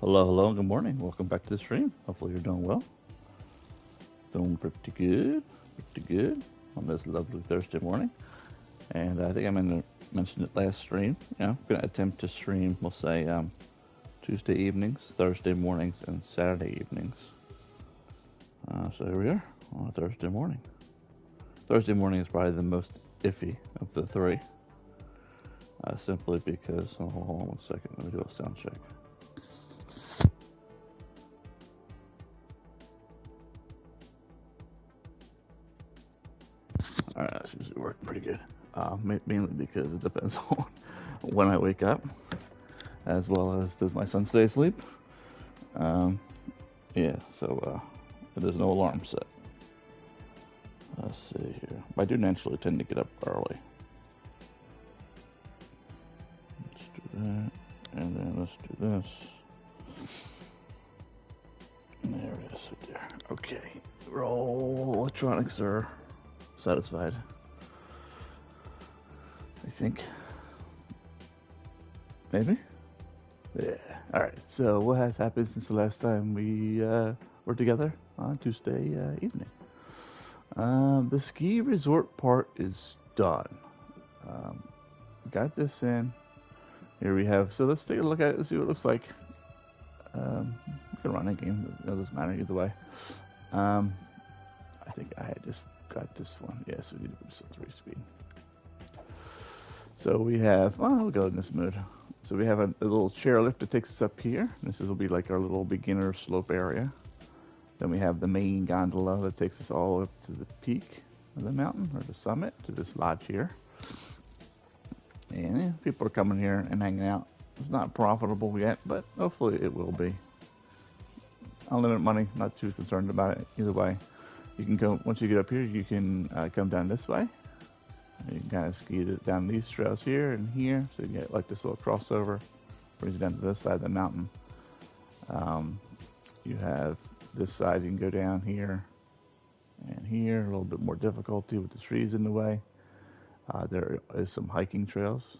Hello, good morning. Welcome back to the stream. Hopefully you're doing well. Doing pretty good on this lovely Thursday morning. And I think I mentioned it last stream. I'm going to attempt to stream, we'll say, Tuesday evenings, Thursday mornings, and Saturday evenings. So here we are on a Thursday morning. Thursday morning is probably the most iffy of the three. Simply because, hold on 1 second, let me do a sound check. Alright, that's usually working pretty good. Mainly because it depends on when I wake up, as well as does my son stay asleep. So there's no alarm set. Let's see here. I do naturally tend to get up early. Let's do that, and then let's do this. There it is, right there. Okay, all electronics are satisfied, I think. Maybe? Yeah. Alright, so what has happened since the last time we were together on Tuesday evening? The ski resort part is done. Got this in. Here we have, so let's take a look at it and see what it looks like. We can run a game, it doesn't matter either way. I think I had just got this one. Yeah, so we need to put this on 3-speed. So we have, we'll go in this mode. So we have a little chairlift that takes us up here. This will be like our little beginner slope area. Then we have the main gondola that takes us all up to the peak of the mountain, or the summit, to this lodge here. And people are coming here and hanging out. It's not profitable yet, but hopefully it will be. Unlimited money, not too concerned about it either way. You can go, once you get up here, you can come down this way. You can kind of ski down these trails here and here, so you get like this little crossover, brings you down to this side of the mountain. You have this side, you can go down here and here, a little bit more difficulty with the trees in the way. There is some hiking trails.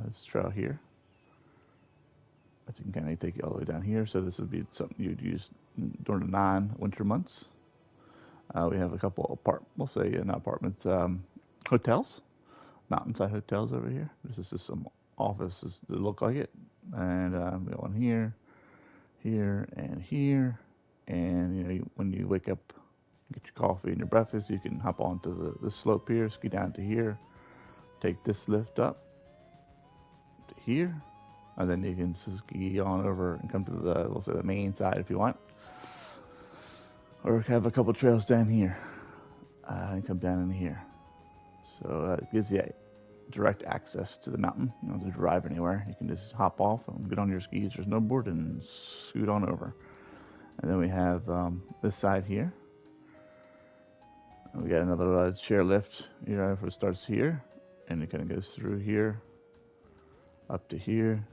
This trail here, I think, kind of take you all the way down here. So this would be something you'd use during the non-winter months. We have a couple we'll say not apartments, hotels, mountainside hotels over here. This is just some offices that look like it. And we go in here, here, and here. And when you wake up, get your coffee and your breakfast, you can hop onto the slope here, ski down to here, take this lift up to here, and then you can ski on over and come to we'll say the main side if you want, or have a couple trails down here and come down in here. So it gives you direct access to the mountain. You don't have to drive anywhere. You can just hop off and get on your skis or snowboard and scoot on over. And then we have this side here. And we got another chair lift. It starts here, and it kind of goes through here, up to here.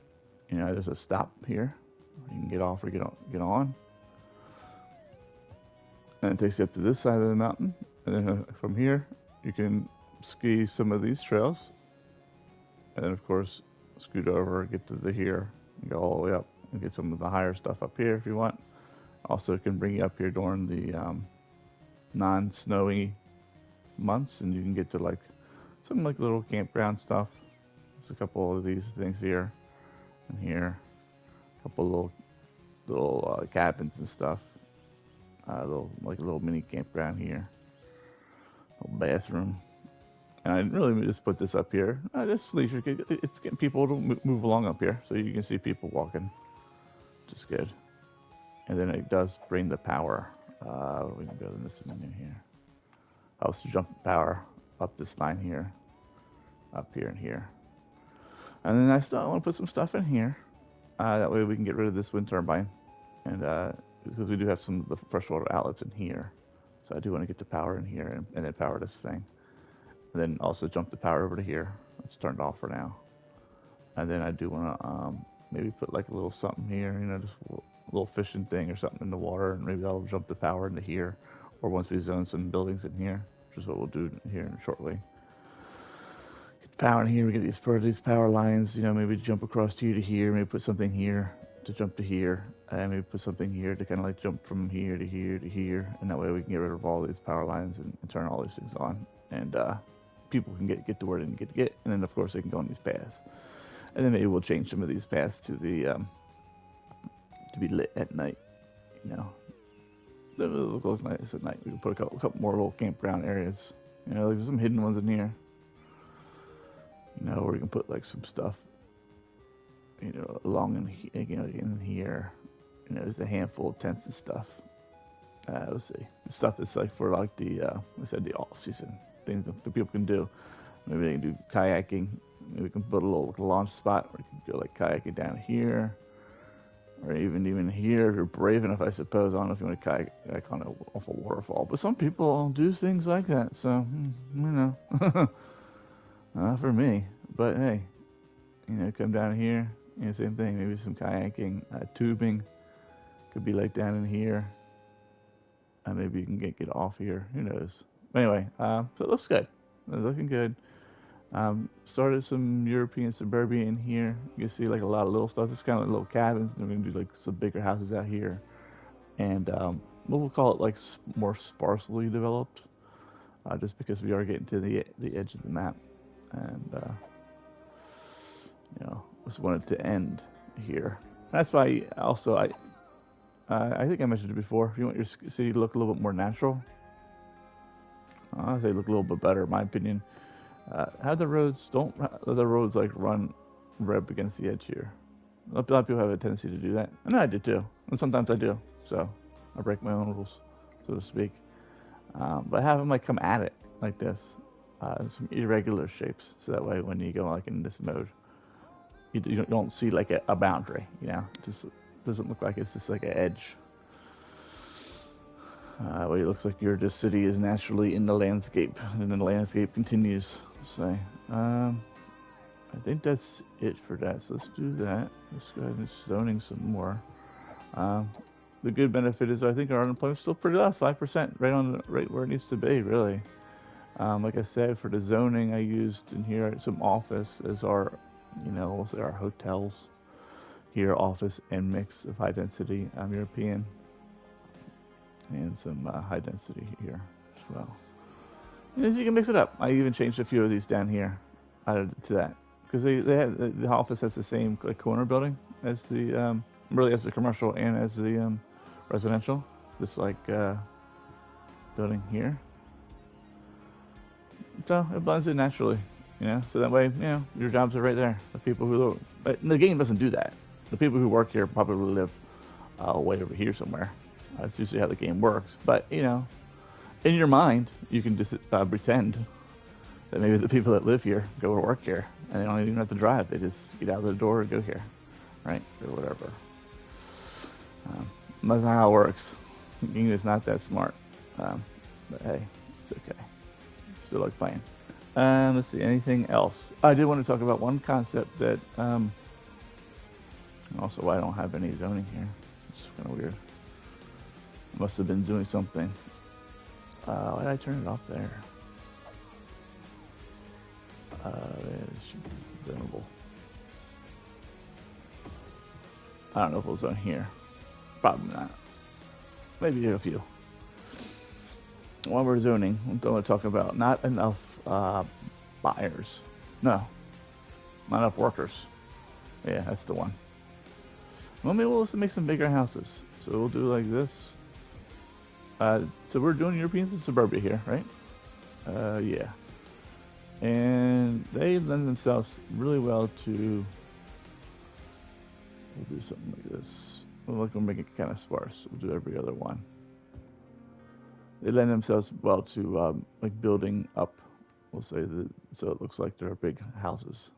There's a stop here. You can get off or get on. And it takes you up to this side of the mountain. And then from here, you can ski some of these trails. And then, of course, scoot over, get to here, and go all the way up and get some of the higher stuff up here if you want. Also, it can bring you up here during the non-snowy months, and you can get to like some like little campground stuff. There's a couple of these things here and here, a couple little cabins and stuff. Little mini campground here, little bathroom. And I really just put this up here. Just leisure. It's getting people to move along up here, so you can see people walking, which is good. And then it does bring the power. We can go in this menu here. I also jump power up this line here, up here and here. And then I still want to put some stuff in here. That way we can get rid of this wind turbine. And because we do have some of the freshwater outlets in here. So I do want to get the power in here and then power this thing. And then also jump the power over to here. Let's turn it off for now. And then I do want to maybe put like a little something here, just a little fishing thing or something in the water, and maybe that'll jump the power into here. Or once we zone some buildings in here, which is what we'll do here shortly. Get the power in here, we get these power lines, maybe jump across here to here, maybe put something here, to jump to here, and maybe put something here to kind of like jump from here to here to here, and that way we can get rid of all these power lines and turn all these things on, and people can get to where they need to get, and then of course they can go on these paths, and then maybe we'll change some of these paths to the to be lit at night, you know. It'll look nice at night. We can put a couple more little campground areas, you know, like there's some hidden ones in here, you know, where we can put like some stuff, you know, along in here, you know, there's a handful of tents and stuff. Let's see, the stuff that's like for like the, I said the off-season things that people can do. Maybe they can do kayaking. Maybe we can put a little launch spot where you can go like kayaking down here, or even here if you're brave enough, I suppose. I don't know if you want to kayak on off a waterfall, but some people do things like that. So you know, not for me. But hey, you know, come down here. You know, same thing. Maybe some kayaking, tubing. Could be like down in here. Maybe you can get off here. Who knows? But anyway, so it looks good. It's looking good. Started some European suburbia in here. You can see like a lot of little stuff. It's kind of like little cabins. And we're gonna do like some bigger houses out here, and we'll call it like more sparsely developed, just because we are getting to the edge of the map, and you know, just wanted to end here. That's why also I think I mentioned it before. If you want your city to look a little bit more natural, I'd say look a little bit better, in my opinion. Have the roads, don't let the roads like run right up against the edge here. A lot of people have a tendency to do that. And I do too. And sometimes I do. So I break my own rules, so to speak. But have them like come at it like this. Some irregular shapes. So that way when you go like in this mode, you don't see like a boundary, you know. It just doesn't look like it's just like an edge. Well, it looks like your city is naturally in the landscape, and then the landscape continues. So, I think that's it for that. So let's do that. Let's go ahead and zoning some more. The good benefit is I think our unemployment's still pretty low, 5%, right where it needs to be, really. Like I said, for the zoning, I used in here some office as our, you know, we'll say our hotels. Here, office and mix of high density European. And some high density here as well. And you can mix it up. I even changed a few of these down here to that, because they have, the office has the same like corner building as the really as the commercial and as the residential. This like building here, so it blends in naturally, you know. So that way, you know, your jobs are right there. The people who, but the game doesn't do that. The people who work here probably live way over here somewhere. That's usually how the game works. But, you know, in your mind, you can just pretend that maybe the people that live here go to work here, and they don't even have to drive. They just get out of the door and go here, right? Or whatever. That's not how it works. The game is not that smart. But hey, it's okay. Still like playing. Let's see, anything else? I did want to talk about one concept that, also why I don't have any zoning here. It's kind of weird. Must have been doing something. Why did I turn it off there? It should be zonable. I don't know if it was on here. Probably not. Maybe a few. While we're zoning, I'm going to talk about not enough buyers. No, not enough workers. Yeah, that's the one. Well, maybe we'll just make some bigger houses. So we'll do like this. So we're doing Europeans and suburbia here, right? Yeah. And they lend themselves really well to, we'll do something like this. We'll make it kind of sparse. We'll do every other one. They lend themselves well to like building up, we'll say, so it looks like they're big houses.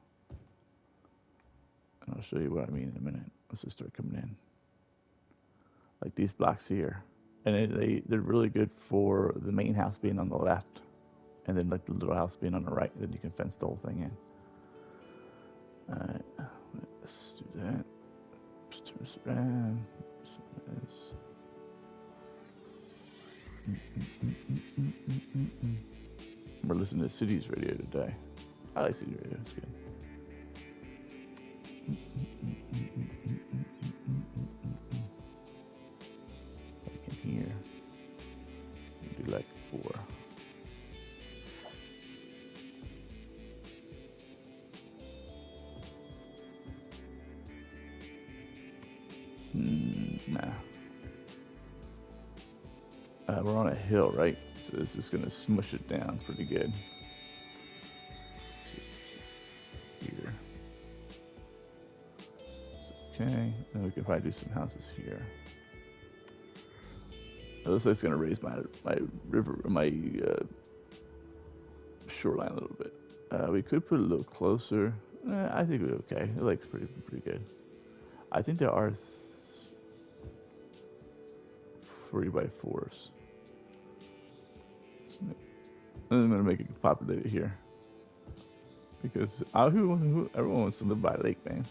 And I'll show you what I mean in a minute. Let's just start coming in. Like these blocks here. And they're really good for the main house being on the left, and then like the little house being on the right. Then you can fence the whole thing in. Alright, let's do that. Let's turn this around. We're listening to Cities Radio today. I like Cities Radio, it's good. 4. Nah. We're on a hill, right? So this is going to smush it down pretty good. Here. Okay, then we can probably do some houses here. It looks like it's going to raise my shoreline a little bit. We could put it a little closer. I think we're okay. It looks pretty good. I think there are 3x4s. I'm gonna make it populated here because everyone wants to live by a lake, man.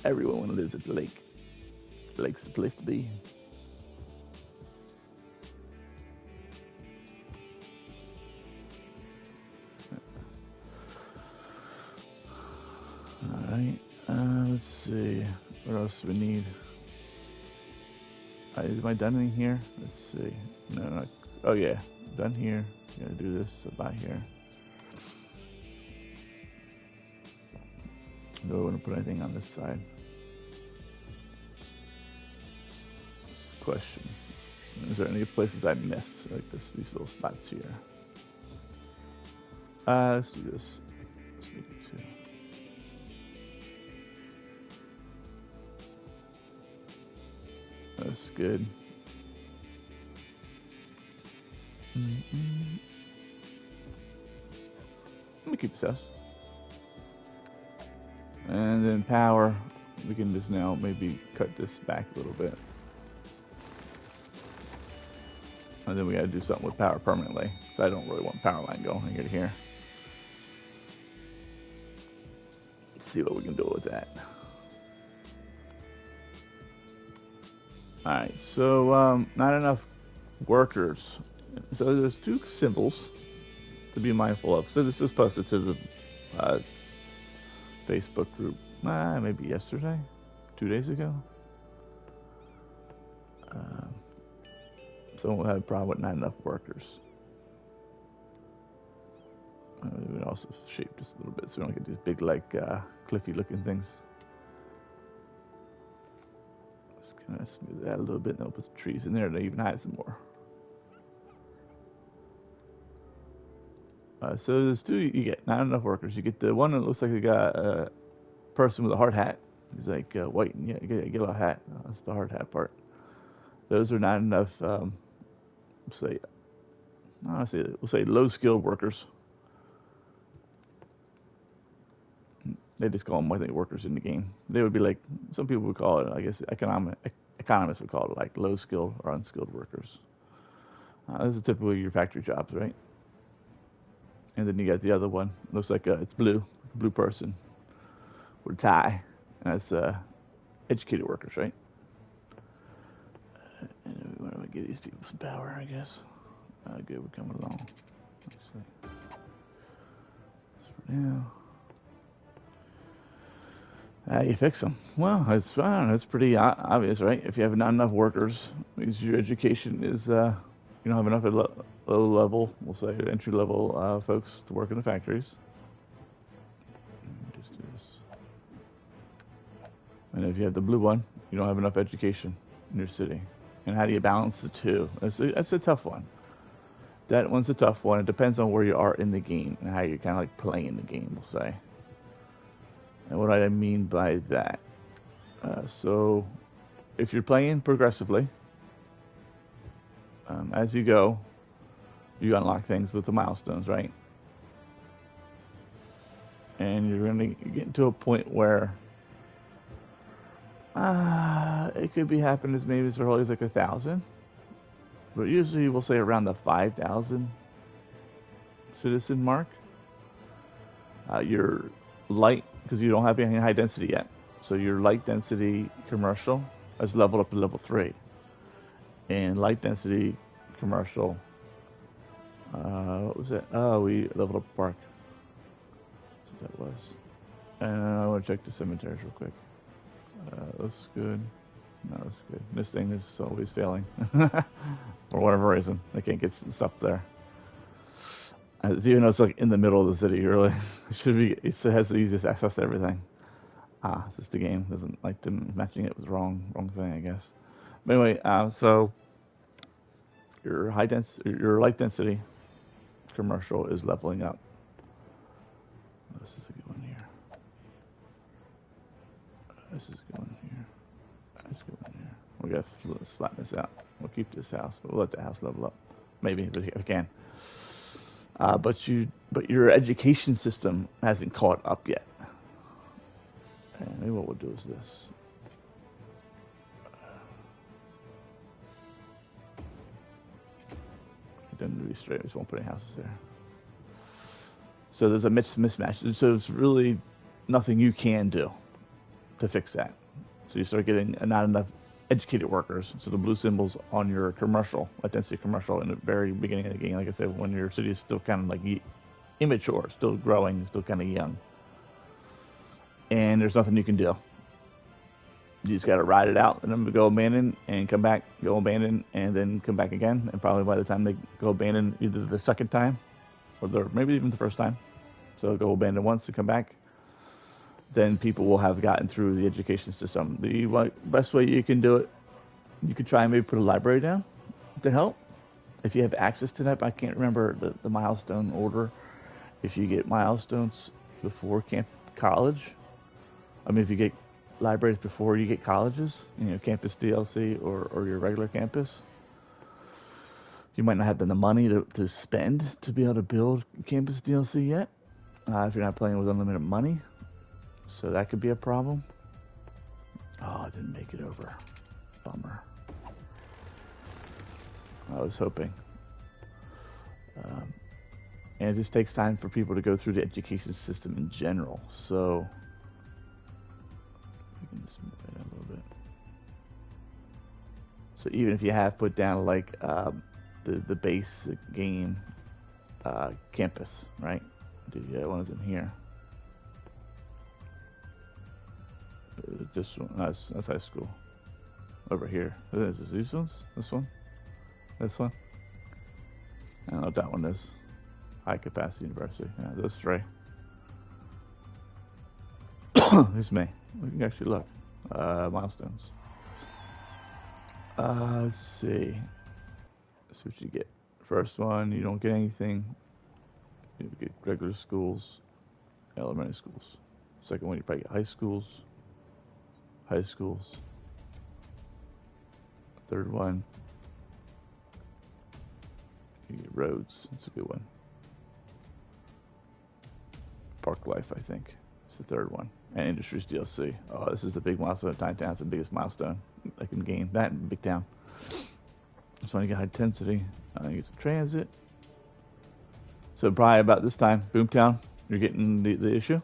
Everyone lives at the lake. The lake's the place to be. All right. Let's see. What else do we need? Am I done in here? Let's see. No. Oh yeah, done here. Gotta do this about here. Don't want to put anything on this side. Just a question. Is there any places I missed? Like these little spots here. Let's do this. Let's make it 2. That's good. Let me keep this house. And then power, we can just now maybe cut this back a little bit. And then we gotta do something with power permanently. So I don't really want power line going here to here. Let's see what we can do with that. Alright, so not enough workers. So there's 2 symbols to be mindful of. So this was posted to the Facebook group maybe yesterday, 2 days ago. Someone had a problem with not enough workers. We would also shape this a little bit so we don't get these big, like, cliffy looking things. Let's kind of smooth that a little bit, and then we'll put some trees in there to even hide some more. So there's 2 you get, not enough workers. You get the one that looks like they got a person with a hard hat. He's like white and yellow hat. That's the hard hat part. Those are not enough. We'll say low skilled workers. They just call them, I think, workers in the game. They would be like, some people would call it, I guess, economists would call it like low skilled or unskilled workers. Those are typically your factory jobs, right? And then you got the other one. Looks like it's blue person with a tie. And that's educated workers, right? And we want to give these people some power, I guess. Good, we're coming along. Let's see. For now. You fix them. Well, it's fine. It's pretty obvious, right? If you have not enough workers, because your education is, you don't have enough at low level, we'll say entry level folks to work in the factories. Just do this. And if you have the blue one, you don't have enough education in your city. And how do you balance the 2? That's a tough one. That one's a tough one. It depends on where you are in the game and how you're kind of like playing the game, we'll say. And what I mean by that, so if you're playing progressively, as you go, you unlock things with the milestones, right? And you're going to get to a point where it could be happening as maybe as early as like 1,000, but usually we'll say around the 5,000 citizen mark. Your light, because you don't have any high density yet, so your light density commercial is leveled up to level 3, and light density commercial, what was it? Oh, we leveled up park. So that was, and I want to check the cemeteries real quick. Looks good. No, that's good. This thing is always failing. For whatever reason. They can't get stuff there. Even though it's like in the middle of the city, really. It should be, it has the easiest access to everything. It's just the game doesn't like them matching it with wrong thing, I guess. But anyway, so your your light density commercial is leveling up. This is a good one here. This is a good one here. That's a good one here. We got to flatten this out. We'll keep this house, but we'll let the house level up. Maybe if we can. But your education system hasn't caught up yet. And maybe what we'll do is this. Then be straight. We just won't put any houses there. So there's a mismatch. So it's really nothing you can do to fix that. So you start getting not enough educated workers. So the blue symbols on your commercial, light density commercial, in the very beginning of the game, like I said, when your city is still kind of like immature, still growing, still kind of young. And there's nothing you can do. You just got to ride it out, and then go abandon and come back, go abandon, and then come back again. And probably by the time they go abandon, either the second time or maybe even the first time, so go abandon once and come back, then people will have gotten through the education system. The best way you can do it, you could try and maybe put a library down to help. If you have access to that, I can't remember the milestone order. If you get milestones before college, I mean, if you get libraries before you get colleges, campus DLC or your regular campus, you might not have the money to spend to be able to build campus DLC yet, if you're not playing with unlimited money. So that could be a problem. Oh, I didn't make it over. Bummer. I was hoping. And it just takes time for people to go through the education system in general. So we can just move it a little bit. So even if you have put down like the basic game campus, right? The one is in here. Just that's high school. Over here. Is this one? This one? This one? I don't know what that one is. High capacity university. Yeah, those three. Here's me. We can actually look. Milestones. Let's see. Let's see what you get. First one, you don't get anything. You get regular schools, elementary schools. Second one, you probably get high schools. High schools. Third one, you get roads. That's a good one. Park life, I think. It's the third one. And industries DLC. Oh, this is the big milestone. Tiny Town's the biggest milestone I can gain. That in Big Town. So I get high density. I get some transit. So probably about this time, Boomtown, you're getting the issue.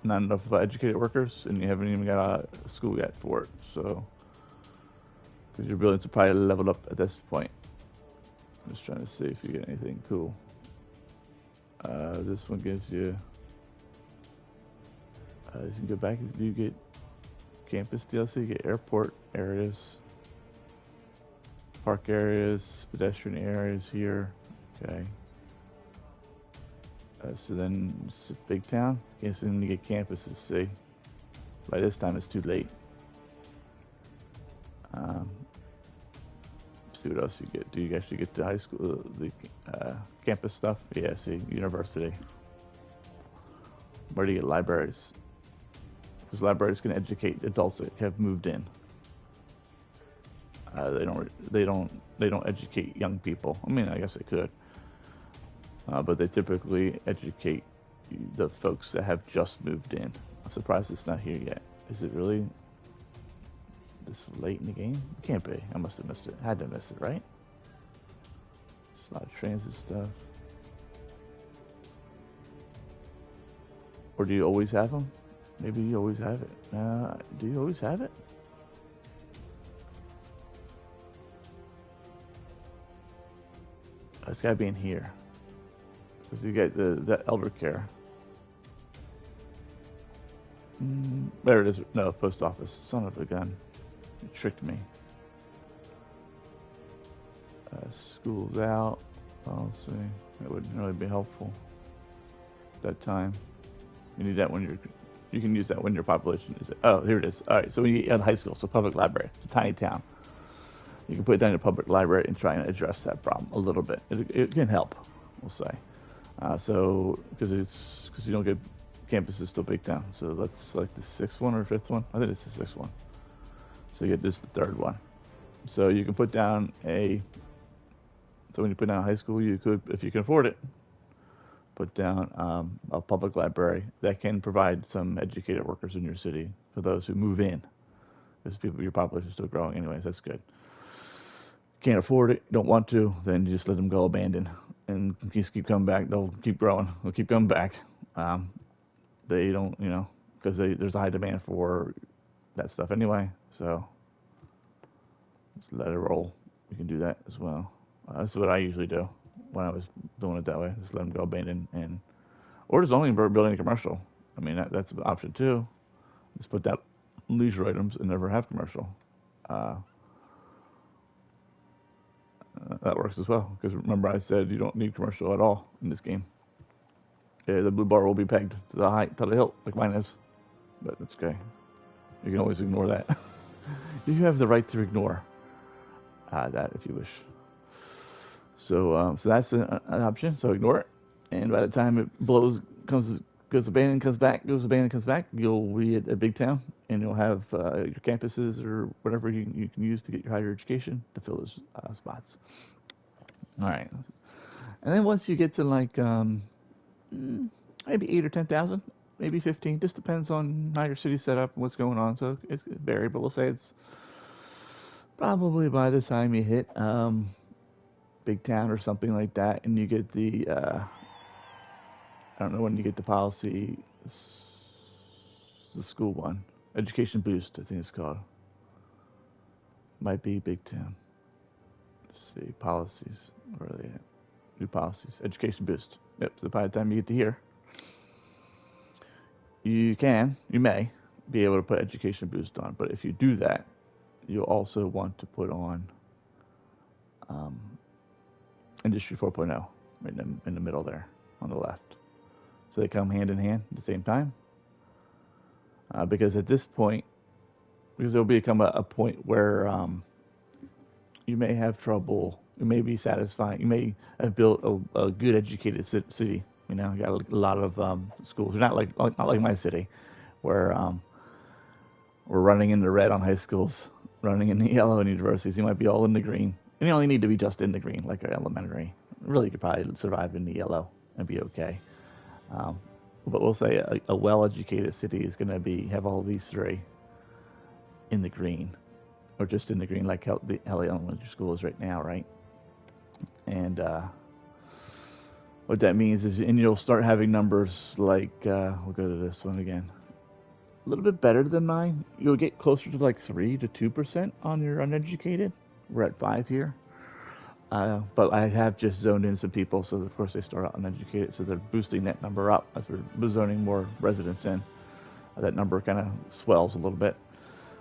Not enough educated workers, and you haven't even got a school yet for it. So, because your buildings are probably leveled up at this point. I'm just trying to see if you get anything cool. This one gives you. You can go back. You get campus DLC. You get airport areas, park areas, pedestrian areas here. Okay. So then it's Big Town. Okay, so then you get campuses. See, by this time it's too late. See what else you get. Do you actually get the high school, the campus stuff? Yeah. See, university. Where do you get libraries? Because libraries can educate adults that have moved in. They don't educate young people. I mean, I guess they could. But they typically educate the folks that have just moved in. I'm surprised it's not here yet. Is it really this late in the game? It can't be. I must have missed it. I had to miss it, right? It's a lot of transit stuff. Or do you always have them? Maybe you always have it. Do you always have it? It's gotta be in here. Because you get the elder care. There it is. No, post office. Son of a gun. You tricked me. School's out. I'll see. That wouldn't really be helpful at that time. You need that when you can use that when your population is. Oh, here it is. All right, so when you get out of high school, so public library. It's a tiny town. You can put it down in a public library and try and address that problem a little bit. It can help, we'll say. So because you don't get campuses still big town. So that's like the sixth one or fifth one. I think it's the sixth one. So you get this the third one. So you can put down so when you put down high school, you could, if you can afford it, put down a public library that can provide some educated workers in your city for those who move in. Because your population is still growing anyways, that's good. Can't afford it, don't want to, then you just let them go abandoned and just keep coming back. They'll keep growing, they'll keep coming back. They don't, because there's a high demand for that stuff anyway, so just let it roll. You can do that as well. That's what I usually do when I was doing it that way. Just let them go abandoned, or just only building a commercial. I mean, that's an option too. Just put that leisure items and never have commercial. That works as well, because remember I said you don't need commercial at all in this game. Yeah, the blue bar will be pegged to the hilt, like mine is, but that's okay. You can always ignore that. You have the right to ignore that if you wish. So that's an option. So ignore it, and by the time it goes abandoned, comes back, you'll be at a big town, and you'll have your campuses or whatever you can use to get your higher education to fill those spots. All right, and then once you get to like maybe 8 or 10,000, maybe 15, just depends on how your city's set up and what's going on. So it varies, but we'll say it's probably by the time you hit big town or something like that, and you get the I don't know when you get the policy, the school one, education boost, I think it's called. Might be big town. Let's see, policies. Where are they at? New policies, education boost. Yep. So by the time you get to here, you may be able to put education boost on. But if you do that, you'll also want to put on Industry 4.0 right in the middle there on the left. So they come hand in hand at the same time. Because at this point, there'll become a point where you may have trouble. You may be satisfied. You may have built a good educated city. You got a lot of schools. Not like my city, where we're running in the red on high schools, running in the yellow in universities. You might be all in the green. And you only need to be just in the green, like our elementary. Really, you could probably survive in the yellow and be okay. But we'll say a well-educated city is going to have all these three in the green, or just in the green, like how the elementary school is right now, right? And what that means is, and you'll start having numbers like, we'll go to this one again, a little bit better than mine. You'll get closer to like 3 to 2% on your uneducated. We're at 5 here. But I have just zoned in some people, so of course they start out uneducated, so they're boosting that number up as we're zoning more residents in. That number kind of swells a little bit.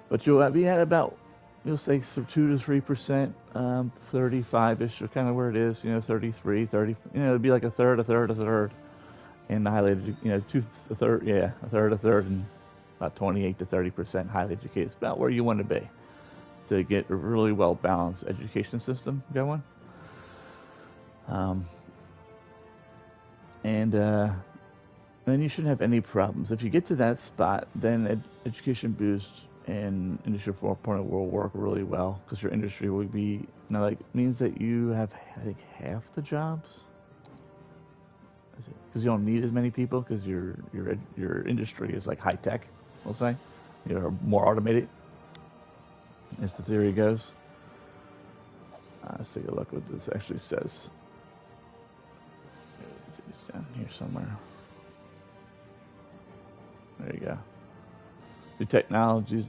But you'll be at about, you'll say 2 to 3%, 35-ish, or kind of where it is, 33, 30, it'd be like a third, and the highly educated, a third, and about 28 to 30% highly educated. It's about where you want to be to get a really well-balanced education system going. And then you shouldn't have any problems. If you get to that spot, then education boost and Industry 4.0 will work really well, because your industry will be, means that you have, I think, half the jobs. Because you don't need as many people, because your industry is like high-tech, we'll say. You're more automated, as the theory goes. Let's take a look what this actually says. It's down here somewhere. There you go. The technologies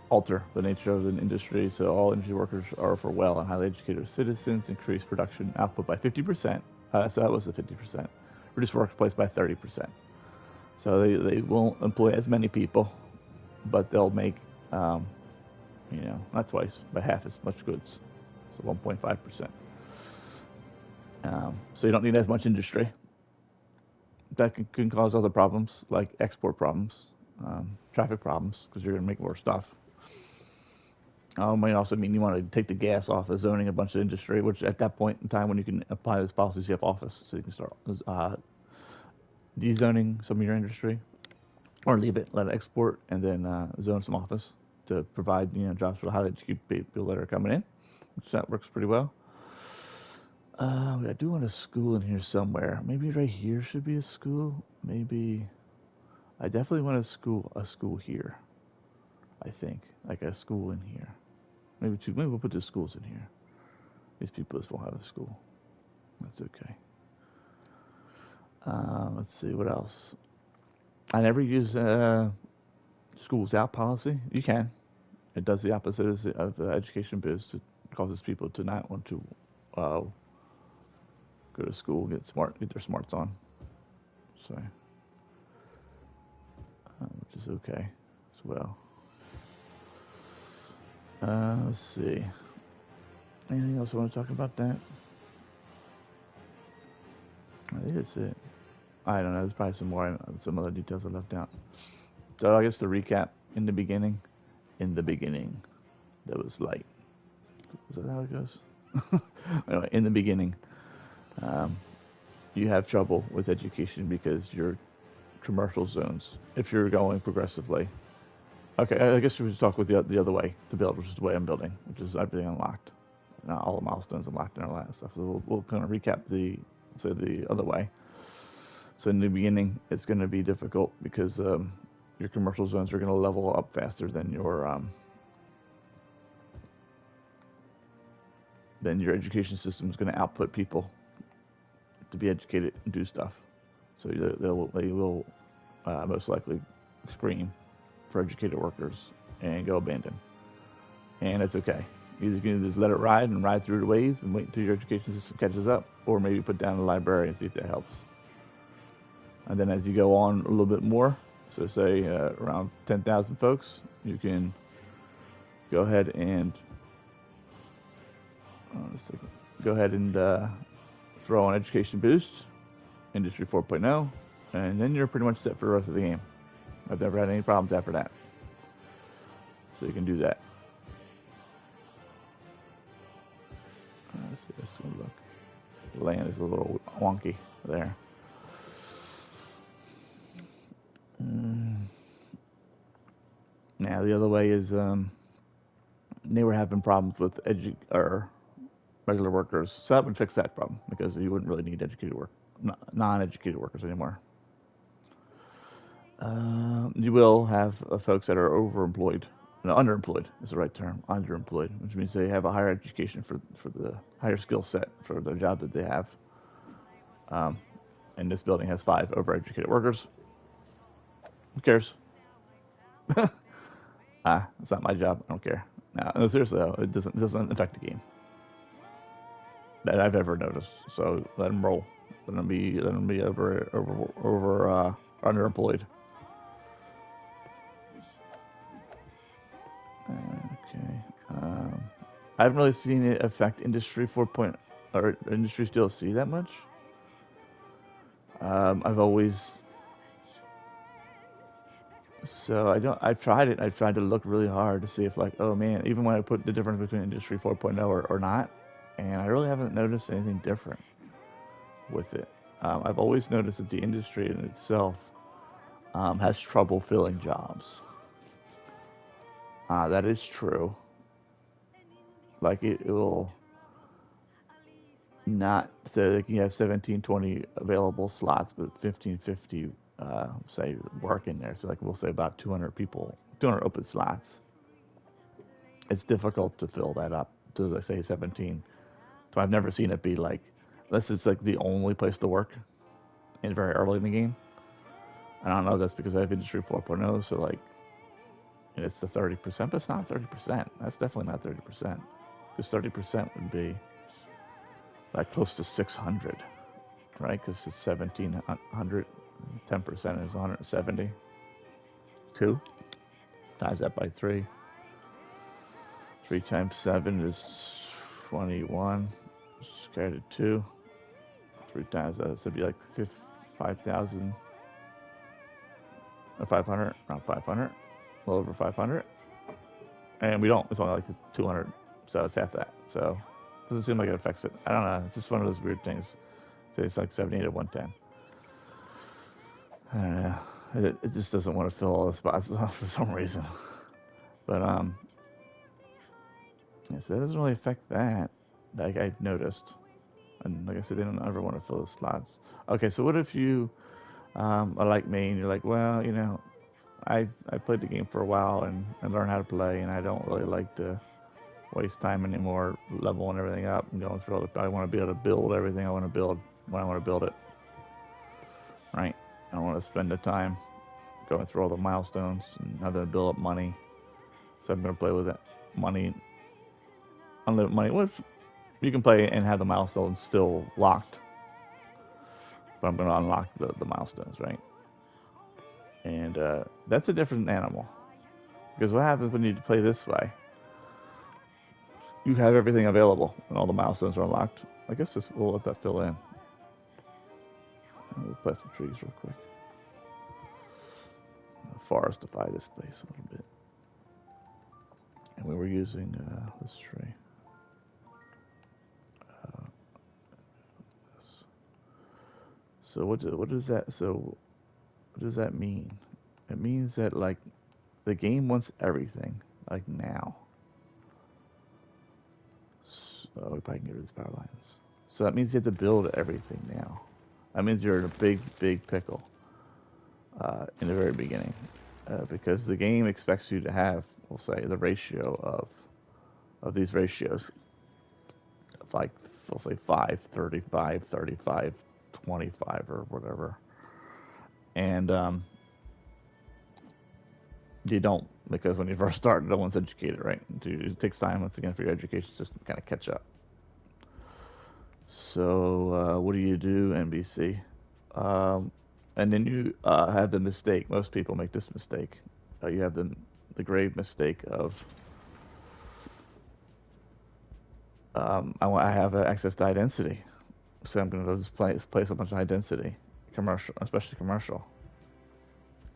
alter the nature of the industry, so all industry workers are for well and highly educated citizens, increase production output by 50%. So that was the 50%. Reduce workplace by 30%. So they won't employ as many people, but they'll make Um, not twice, but half as much goods. So 1.5%. So you don't need as much industry. That can cause other problems, like export problems, traffic problems, because you're going to make more stuff. Might also mean you want to take the gas off of zoning a bunch of industry, which at that point in time when you can apply those policies, you have office, so you can start dezoning some of your industry, or leave it, let it export, and then zone some office to provide jobs for the highly educated people that are coming in, which that works pretty well. I do want a school in here somewhere. Maybe right here should be a school. Maybe I definitely want a school here. I think like a school in here. Maybe two. Maybe we'll put the schools in here. These people just won't have a school. That's okay. Let's see what else. I never use schools out policy. You can. It does the opposite of the education boost. It causes people to not want to go to school, get their smarts on. So, which is okay as well. Let's see. Anything else I want to talk about that? I think that's it. I don't know. There's probably some other details I left out. So I guess the recap in the beginning, there was light. Is that how it goes? Anyway, in the beginning, you have trouble with education because your commercial zones, if you're going progressively. Okay, I guess we should talk with the other way to build, which is the way I'm building, which is everything unlocked. All the milestones unlocked in our last stuff. So we'll kind of recap the other way. So in the beginning, it's going to be difficult because your commercial zones are going to level up faster than your education system is going to output people to be educated and do stuff. So they will most likely scream for educated workers and go abandon. And that's okay. Either you can just let it ride and ride through the wave and wait until your education system catches up, or maybe put down the library and see if that helps. And then as you go on a little bit more, so say around 10,000 folks, you can go ahead and throw on Education Boost, Industry 4.0, and then you're pretty much set for the rest of the game. I've never had any problems after that. So you can do that. Let's see, this one look. The land is a little wonky there. Now the other way is they were having problems with regular workers, so that would fix that problem because you wouldn't really need non-educated workers anymore. You will have folks that are overemployed. No, underemployed is the right term. Underemployed, which means they have a higher education for the higher skill set for the job that they have. And this building has 5 overeducated workers. Who cares? It's not my job. I don't care. No, seriously though, it doesn't affect the game that I've ever noticed. So let them roll. Let them be over underemployed. Okay. I haven't really seen it affect Industry 4.0 or Industry DLC that much. I've tried it. I've tried to look really hard to see if oh man, even when I put the difference between Industry 4.0 or not, and I really haven't noticed anything different with it. I've always noticed that the industry in itself has trouble filling jobs. That is true. It will not say you have 1720 available slots, but 1550 say work in there. So we'll say about 200 open slots. It's difficult to fill that up to say 17. So I've never seen it be unless it's the only place to work and very early in the game. I don't know if that's because I have Industry 4.0, so it's the 30%, but it's not 30%. That's definitely not 30%. Because 30% would be close to 600, right? Because it's 1,700, 10% is 170. 2 times that by 3. 3 times 7 is 21. Carry to 2. 3 times that, so it'd be like 5,000 or 500, around 500, a little over 500. And we don't, it's only like 200, so it's half that. So it doesn't seem like it affects it. I don't know, it's just one of those weird things. So it's like 78 to 110. I don't know. It just doesn't want to fill all the spots for some reason. But yeah, so that doesn't really affect that. Like I've noticed, and like I said, they don't ever want to fill the slots. Okay, so what if you are like me and you're like, well, you know, I played the game for a while and learned how to play, and I don't really like to waste time anymore leveling everything up and going through all the. I want to be able to build everything I want to build when I want to build it. Right. I don't want to spend the time going through all the milestones and having to build up money. So I'm going to play with that money, unlimited money, which you can play and have the milestones still locked. But I'm going to unlock the milestones, right? And that's a different animal. Because what happens when you play this way? You have everything available and all the milestones are unlocked. I guess we'll let that fill in. We'll plant some trees real quick. Forestify this place a little bit. And we were using this tree. So what does that? So what does that mean? It means that like the game wants everything like now. So we probably can get rid of these power lines. So that means you have to build everything now. That means you're in a big pickle in the very beginning, because the game expects you to have, we'll say, the ratio of these ratios, of like, we'll say 5, 35, 35, 25, or whatever. And you don't, because when you first start, no one's educated, right? It takes time, once again, for your education system to kind of catch up. So what do you do, NBC? And then you have the mistake. Most people make this mistake. You have the grave mistake of I have access to high density, so I'm going to just place a bunch of high density, commercial, especially commercial,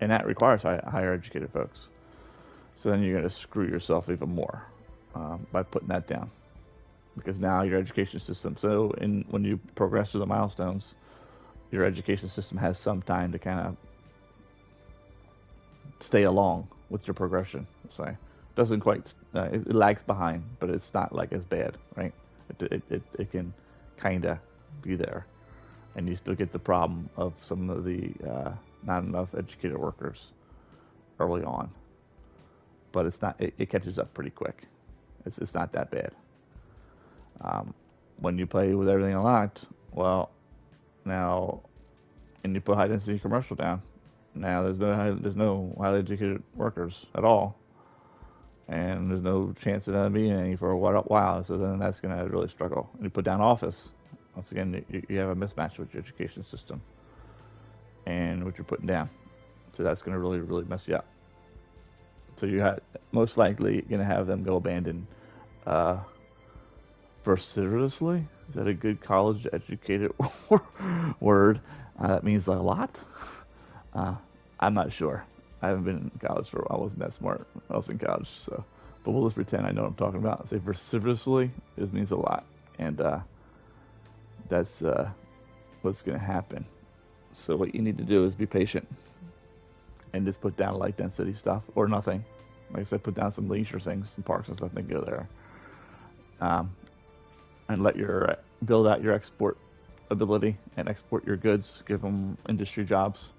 and that requires higher educated folks. So then you're going to screw yourself even more by putting that down, because now your education system. So when you progress through the milestones, your education system has some time to kind of stay along with your progression. So it doesn't quite, it lags behind, but it's not like as bad, right? It can kind of be there, and you still get the problem of some of the not enough educated workers early on, but it's not. It catches up pretty quick. It's not that bad. When you play with everything unlocked, well, now, and you put high density commercial down, now there's no highly educated workers at all, and there's no chance of that being any for a while. So then that's going to really struggle. And you put down office, once again, you have a mismatch with your education system and what you're putting down. So that's going to really mess you up. So you have most likely going to have them go abandoned vociferously. Is that a good college educated word? That means a lot. I'm not sure. I haven't been in college for a while. I wasn't that smart when I was in college. So, but we'll just pretend I know what I'm talking about. Say vociferously means a lot, and that's what's going to happen. So what you need to do is be patient and just put down light density stuff or nothing. Like I said, put down some leisure things, some parks and stuff, and go there. And let your build out your export ability and export your goods. Give them industry jobs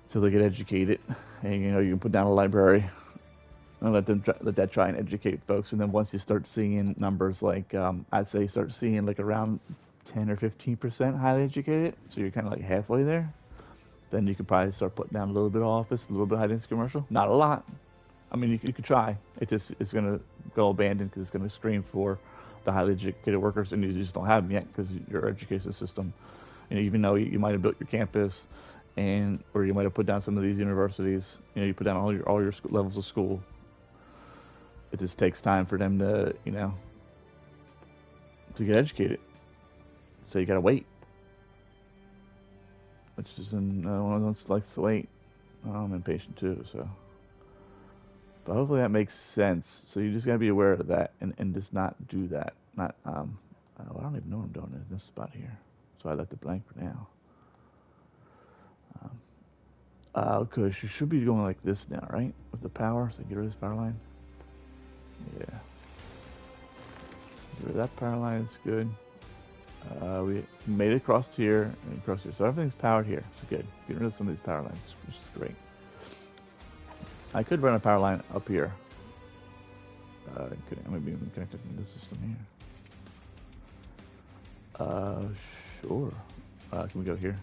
till they get educated. And you can put down a library and let that try and educate folks. And then once you start seeing numbers like I'd say start seeing like around 10 or 15% highly educated, so you're kind of like halfway there, then you could probably start putting down a little bit of office, a little bit of high density commercial. Not a lot. I mean, you could try. It's going to go abandoned because it's going to scream for the highly educated workers, and you just don't have them yet because your education system, even though you might have built your campus, or you might have put down some of these universities, you put down all your levels of school. it just takes time for them to, you know, to get educated. So you gotta wait. Which is one of those likes to wait. I'm impatient too, so. But hopefully that makes sense. So you just gotta be aware of that and just not do that. Not I don't even know what I'm doing in this spot here. So I left it blank for now. Because you should be going like this now, right? With the power, so get rid of this power line. Yeah. Get rid of that power line, it's good. We made it across here and across here. So everything's powered here. So good. Get rid of some of these power lines, which is great. I could run a power line up here. Maybe even connect it to this system here. Sure. Can we go here?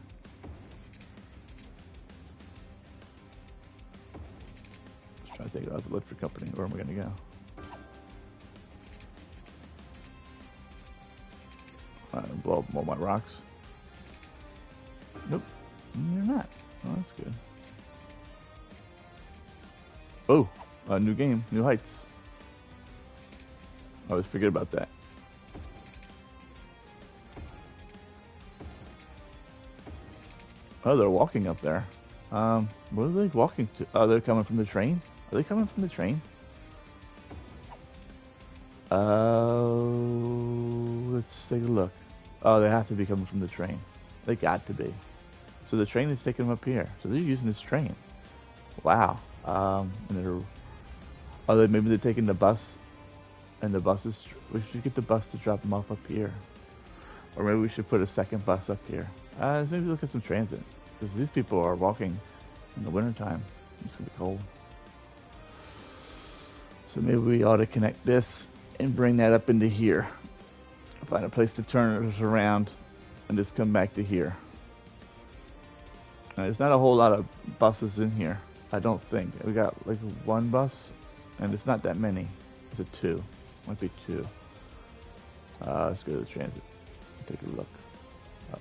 Just trying to think. That was an electric company. Where am I going to go? Blow up more of my rocks. Nope. You're not. Oh, that's good. Oh, new game, new heights. I always forget about that. Oh, they're walking up there. Where are they walking to? Oh, they're coming from the train? Are they coming from the train? Let's take a look. Oh, they have to be coming from the train. They got to be. So the train is taking them up here. So they're using this train. Wow. And maybe they're taking the bus, and the bus is. We should get the bus to drop them off up here, or maybe we should put a second bus up here. Maybe look at some transit, because these people are walking in the wintertime. It's gonna be cold. So maybe we ought to connect this and bring that up into here. Find a place to turn us around, and just come back to here. There's not a whole lot of buses in here. I don't think. We got like one bus, and it's not that many. Is it two? Might be two. Let's go to the transit. Take a look.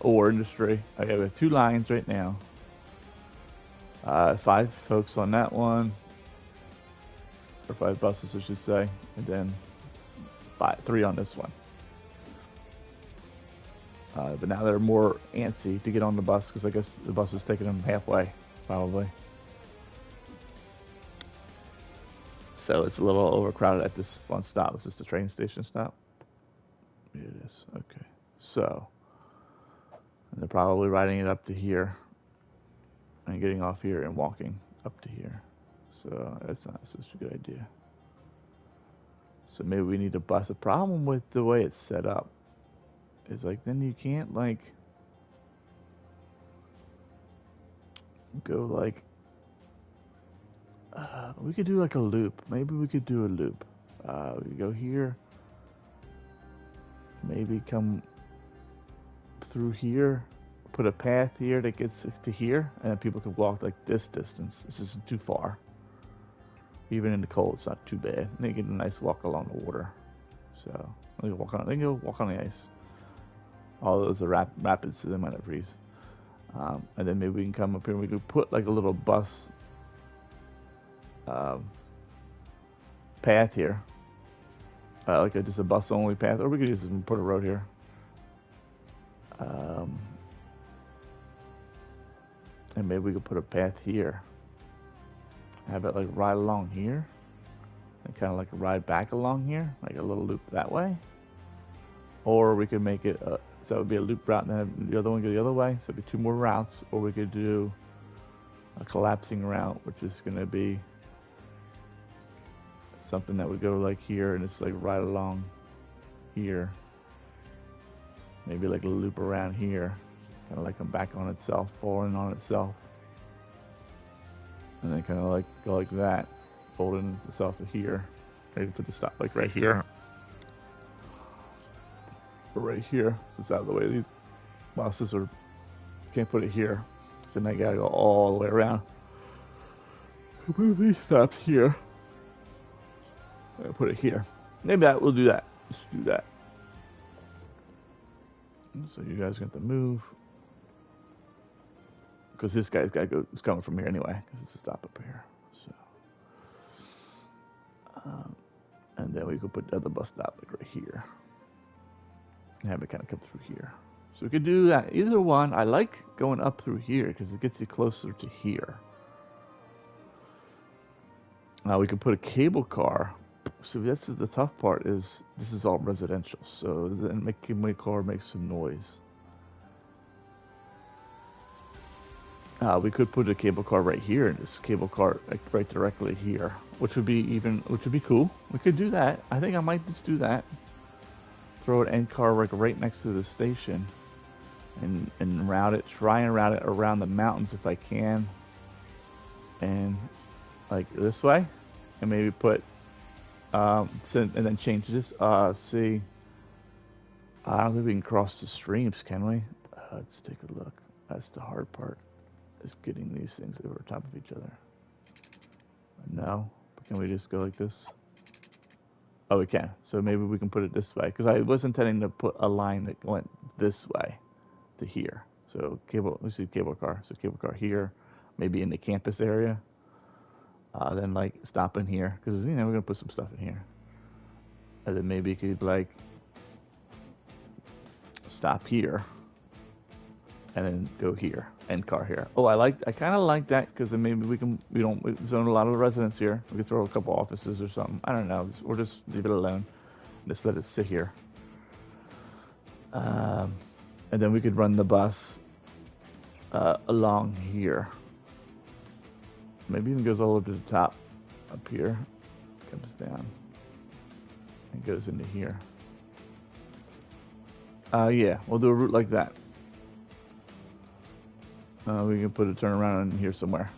Ore industry. Okay, we have 2 lines right now. 5 folks on that one. Or 5 buses, I should say. And then 3 on this one. But now they're more antsy to get on the bus, because I guess the bus is taking them halfway, probably. So it's a little overcrowded at this one stop. Is this the train station stop? It is. Okay. So they're probably riding it up to here and getting off here and walking up to here. So that's not such a good idea. So maybe we need a bus. The problem with the way it's set up is like then you can't like go like we could do like a loop. Maybe we could do a loop. We go here, maybe come through here, put a path here that gets to here, and then people can walk like this distance. This isn't too far. Even in the cold, it's not too bad. And they get a nice walk along the water. So they can go walk on the ice. All those are rapids, so they might not freeze. And then maybe we can come up here and we can put like a little bus path here. Like just a bus only path, or we could use it and put a road here. And maybe we could put a path here. Have it like ride along here. And kind of like ride back along here. Like a little loop that way. Or we could make it, so it would be a loop route and then the other one go the other way. So it'd be 2 more routes. Or we could do a collapsing route, which is going to be something that would go like here and it's like right along here. Maybe like a loop around here. Kind of like come back on itself, falling on itself. And then kind of like go like that, folding itself to here. Maybe put the stop like right here. Or right here. So it's out of the way. These buses are, can't put it here. So then I gotta go all the way around. Move these stops here. I'll put it here. Maybe we'll do that. Let's do that. So you guys got to move. Because this guy's got to go. It's coming from here anyway. Because it's a stop up here. So. And then we could put the other bus stop like right here. And have it kind of come through here. So we could do that. Either one. I like going up through here because it gets you closer to here. We could put a cable car. So that's the tough part is this is all residential. So then making my car make some noise. We could put a cable car right here and this cable car right directly here, which would be cool. We could do that. I think I might just do that. Throw an end car like right next to the station, and try and route it around the mountains if I can, and like this way, and maybe put and then change this. See, I don't think we can cross the streams, can we? Let's take a look. That's the hard part. Is getting these things over top of each other. No, but can we just go like this? Oh, we can. So maybe we can put it this way because I was intending to put a line that went this way to here. So let's see cable car. So cable car here, maybe in the campus area. Then like stop in here because we're gonna put some stuff in here. And then maybe you could like stop here. And then go here, end car here. Oh, I kind of like that because then maybe we don't zone a lot of the residents here. We could throw a couple offices or something. I don't know. Or just leave it alone. Just let it sit here. And then we could run the bus along here. Maybe even goes all the way to the top up here. Comes down. And goes into here. Yeah, we'll do a route like that. We can put a turnaround in here somewhere.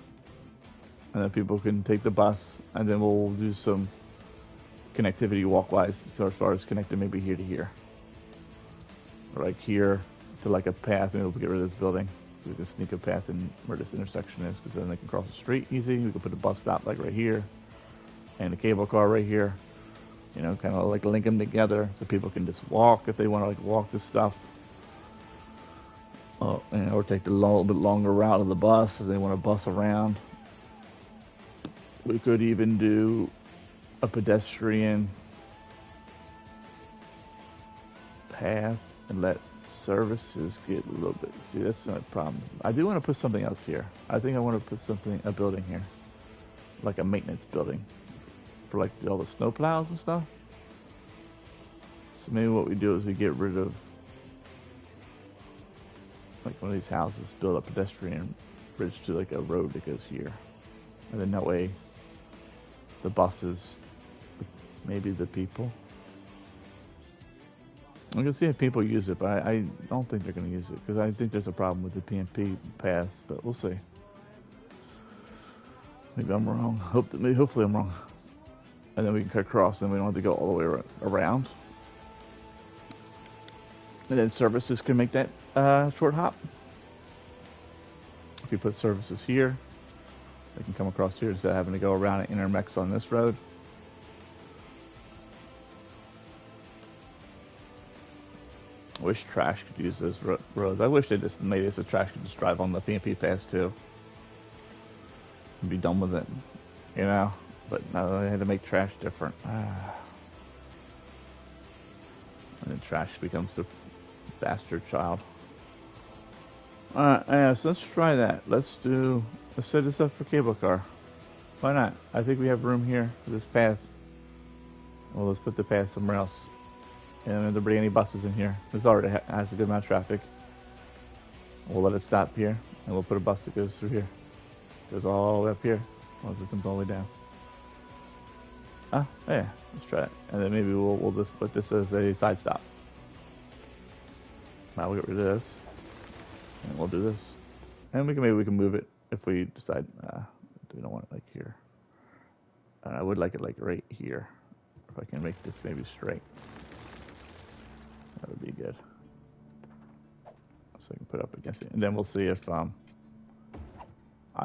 And then people can take the bus, and then we'll do some connectivity walkwise, so as far as connecting maybe here to here. Or like here to like a path, maybe we'll get rid of this building. So we can sneak a path in where this intersection is, because then they can cross the street easy. We can put a bus stop like right here, and a cable car right here. Kind of like link them together so people can just walk if they want to like walk this stuff. Or take the little bit longer route of the bus if they want to bus around. We could even do a pedestrian path and let services get a little bit. See, that's not a problem. I do want to put something else here. I think I want to put a building here, like a maintenance building for like all the snow plows and stuff. So maybe what we do is we get rid of like one of these houses, build a pedestrian bridge to like a road that goes here. And then that way the buses, maybe the people. I'm gonna see if people use it, but I don't think they're gonna use it because I think there's a problem with the PNP pass, but we'll see. Maybe I'm wrong. Hopefully I'm wrong. And then we can cut across and we don't have to go all the way around. And then services can make that short hop. If you put services here, they can come across here instead of having to go around and intermix on this road. I wish trash could use those roads. I wish they just made it so trash could just drive on the PNP pass too. And be done with it, But no, they had to make trash different. And then trash becomes the bastard child. Yeah, so let's try that. Let's set this up for cable car. Why not? I think we have room here for this path. Well, let's put the path somewhere else. And there bring any buses in here. This already has a good amount of traffic. We'll let it stop here, and we'll put a bus that goes through here. Goes all the way up here, once it comes all the way down. Yeah, let's try it. And then maybe we'll just put this as a side stop. Now we'll get rid of this, and we'll do this. And maybe we can move it if we decide we don't want it like here. I would like it like right here. If I can make this maybe straight. That would be good. So I can put up against it. And then we'll see if I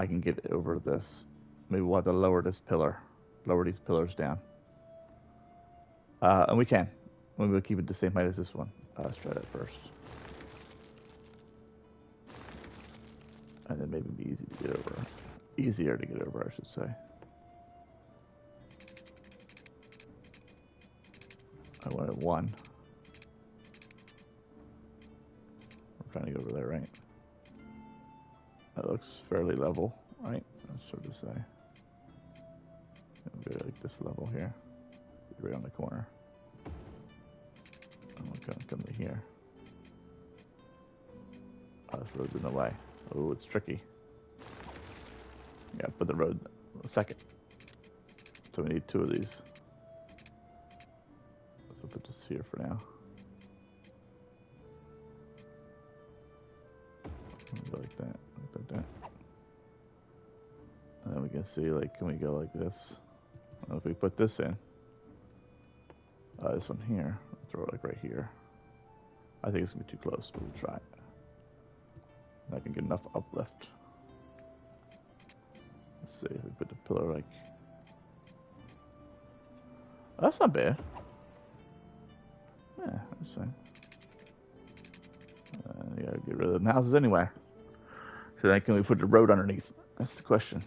can get it over this. Maybe we'll have to lower this pillar. Lower these pillars down. And we can. Maybe we'll keep it the same height as this one. Let's try that first. And then maybe it'd be easy to get over. Easier to get over, I should say. I wanted 1. We're trying to go over there, right? That looks fairly level, right? That's sort of say. It'll be like this level here, right on the corner. I'm gonna come to here. Oh, this road's in the way. Oh, it's tricky. Yeah, put the road a second. So we need 2 of these. So put this here for now. Go like that, like that. And then we can see, like, can we go like this? I don't know if we put this in. This one here. I'll throw it like right here. I think it's gonna be too close, but we'll try it. I can get enough uplift. Let's see if we put the pillar like. Oh, that's not bad. Yeah, that's fine. You gotta get rid of the houses anyway. So then can we put the road underneath? That's the question.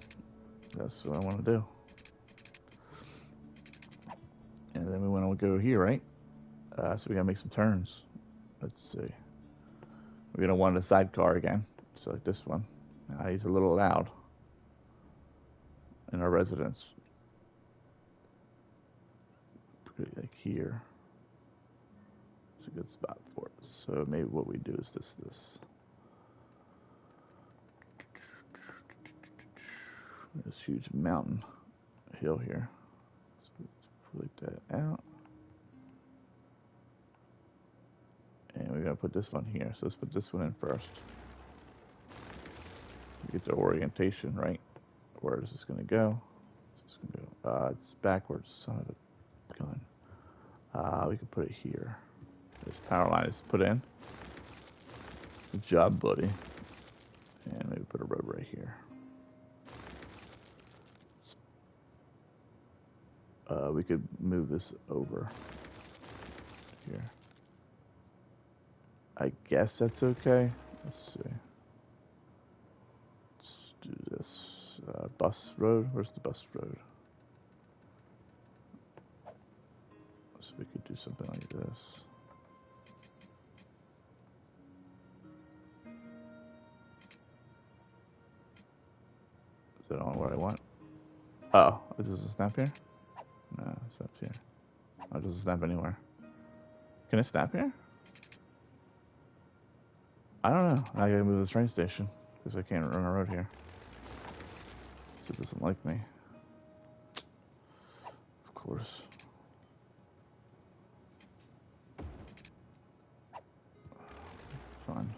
That's what I want to do. And then we want to go here, right? So we gotta make some turns. Let's see. We're gonna want a sidecar again. So like this one. He's a little loud in our residence. Put it like here. It's a good spot for it. So maybe what we do is this. This huge mountain hill here. So let's put that out. And we're gonna put this one here. So let's put this one in first. Get the orientation right. Where is this gonna go? It's gonna go. It's backwards. Son of a gun. We can put it here. This power line is put in. Good job, buddy. And maybe put a road right here. We could move this over here. I guess that's okay. Let's see. Let's do this. Bus road. Where's the bus road? So we could do something like this. Is that on what I want? Oh, it doesn't snap here? No, it snaps here. Oh, it doesn't snap anywhere. Can it snap here? I don't know. I gotta move this train station because I can't run a road here. So it doesn't like me. Of course. Fun.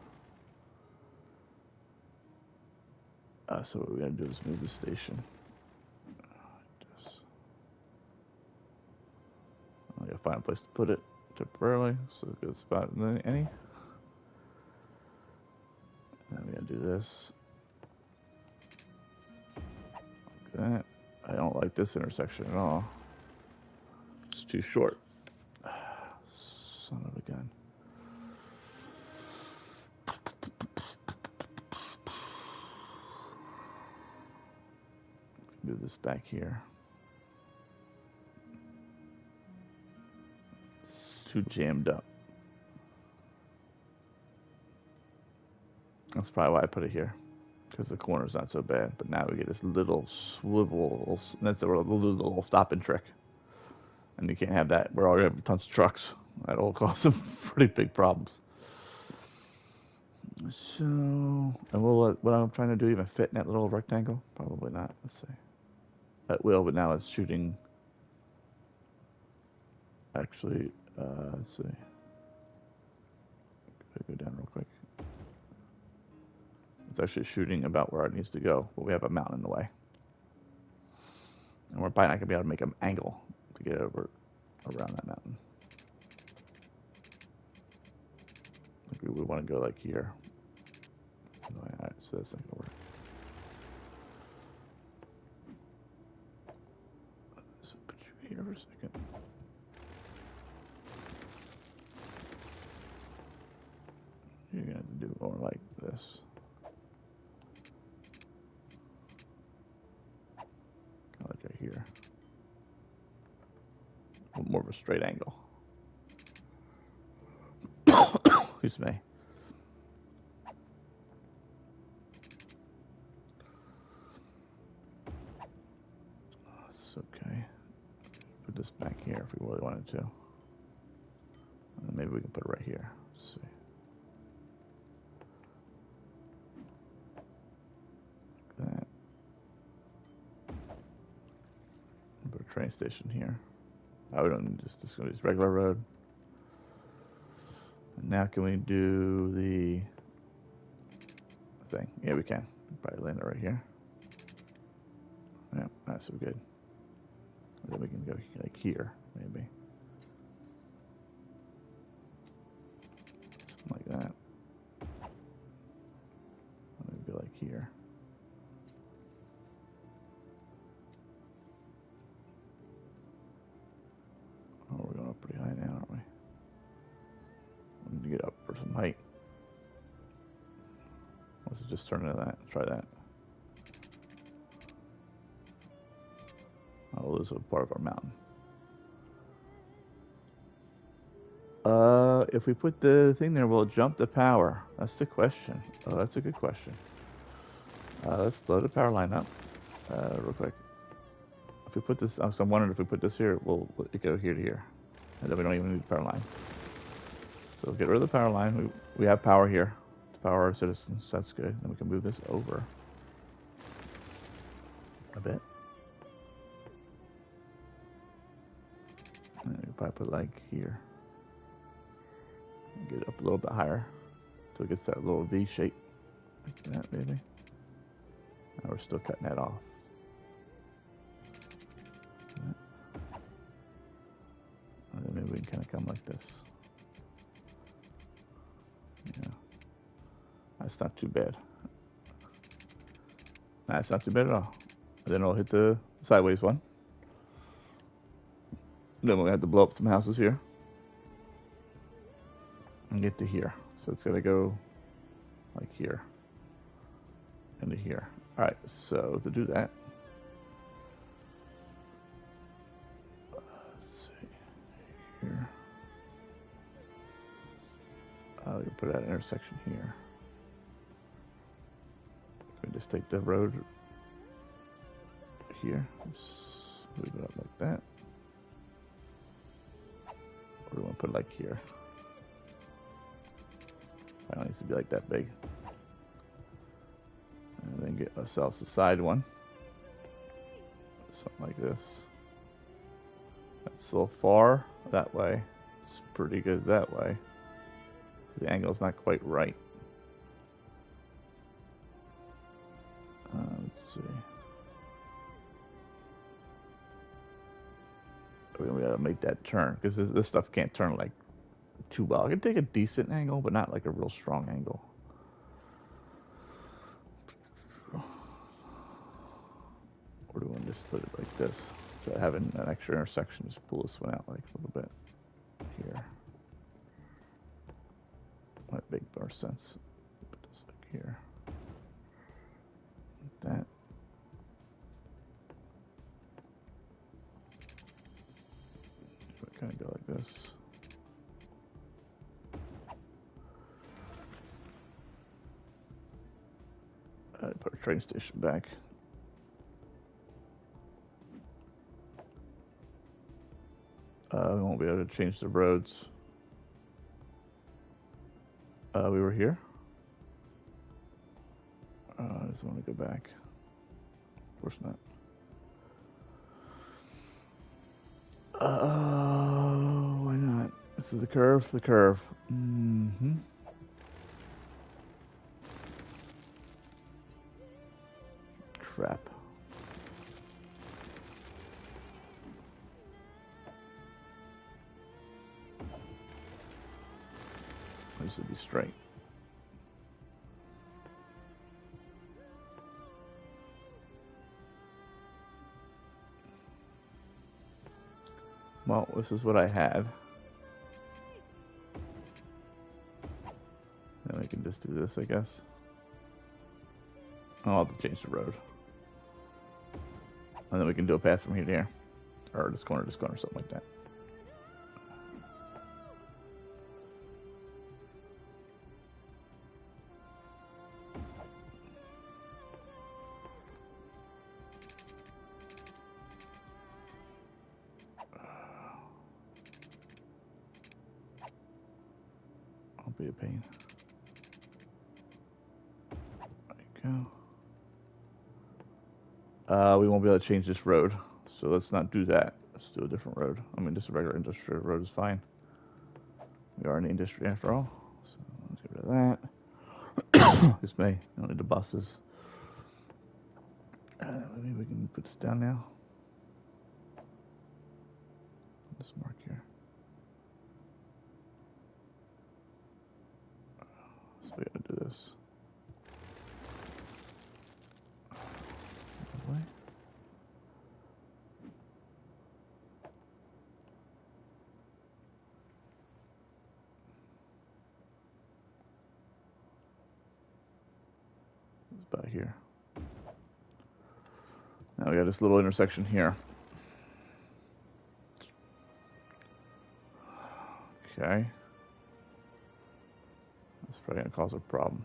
So what we gotta do is move the station. I gotta find a place to put it temporarily, so a good spot in any. And we gotta do this. Like that. I don't like this intersection at all. It's too short. Son of a gun. Move this back here. It's too jammed up. That's probably why I put it here, because the corner's not so bad. But now we get this little swivel. That's a little stopping trick, and you can't have that. We're already having tons of trucks. That'll cause some pretty big problems. So, and will what I'm trying to do even fit in that little rectangle? Probably not. Let's see. That will, but now it's shooting. Actually, let's see. Go down real quick. It's actually shooting about where it needs to go, but we have a mountain in the way. And we're probably not going to be able to make an angle to get over around that mountain. I think we would want to go like here. Alright, so that's not going to work. Let's put you here for a second. You're going to have to do more like this. Like right here. More of a straight angle. Excuse me. It's okay. Put this back here if we really wanted to. And maybe we can put it right here. Let's see. Like that. Put a train station here. Oh, we don't need just go to this regular road. And now can we do the thing? Yeah, we can. Probably land it right here. Yeah, that's so good. And then we can go like here, maybe. Something like that. Maybe go like here. Oh, we're going up pretty high now, aren't we? We need to get up for some height. Let's just turn into that. Try that. Oh, this is a part of our mountain. If we put the thing there, will it jump the power? That's the question. Oh, that's a good question. Let's blow the power line up real quick. If we put this, so I'm wondering if we put this here, will it go here to here? And then we don't even need the power line. So get rid of the power line. We have power here to power our citizens. That's good. Then we can move this over a bit. And we probably put it like here. And get it up a little bit higher so it gets that little V shape. Like that, maybe. Now we're still cutting that off. And then maybe we can kind of come like this. Yeah. That's not too bad. That's not too bad at all. And then I'll hit the sideways one. Then we'll have to blow up some houses here. And get to here. So it's going to go like here. Into here. Alright, so to do that. Let's see. Here. We can put that intersection here. We just take the road here. Just move it up like that. Or do we want to put it like here? I don't need to be like that big. And then get ourselves a side one. Something like this. That's a little far that way. It's pretty good that way. The angle's not quite right. Let's see. We gotta make that turn because this stuff can't turn like too well. I can take a decent angle, but not like a real strong angle. Or do we want to just put it like this? So having an extra intersection, just pull this one out like a little bit here. Might make more sense. Put this like here. Like that. Kind of go like this. Put a train station back. We won't be able to change the roads. We were here. I just want to go back. Of course not. Why not? This is the curve, the curve. Mm-hmm. Crap. This would be straight. Well, this is what I had. Then we can just do this, I guess. I'll have to change the road. And then we can do a path from here to here. Or this corner to this corner, something like that. be a pain. There you go. We won't be able to change this road, so let's not do that. Let's do a different road. I mean, just a regular industrial road is fine. We are in the industry after all, so let's get rid of that. This may don't need the buses. Maybe we can put this down now. This mark here. So we gotta do this. Lovely. It's about here. Now we got this little intersection here. Okay. That's probably gonna cause a problem.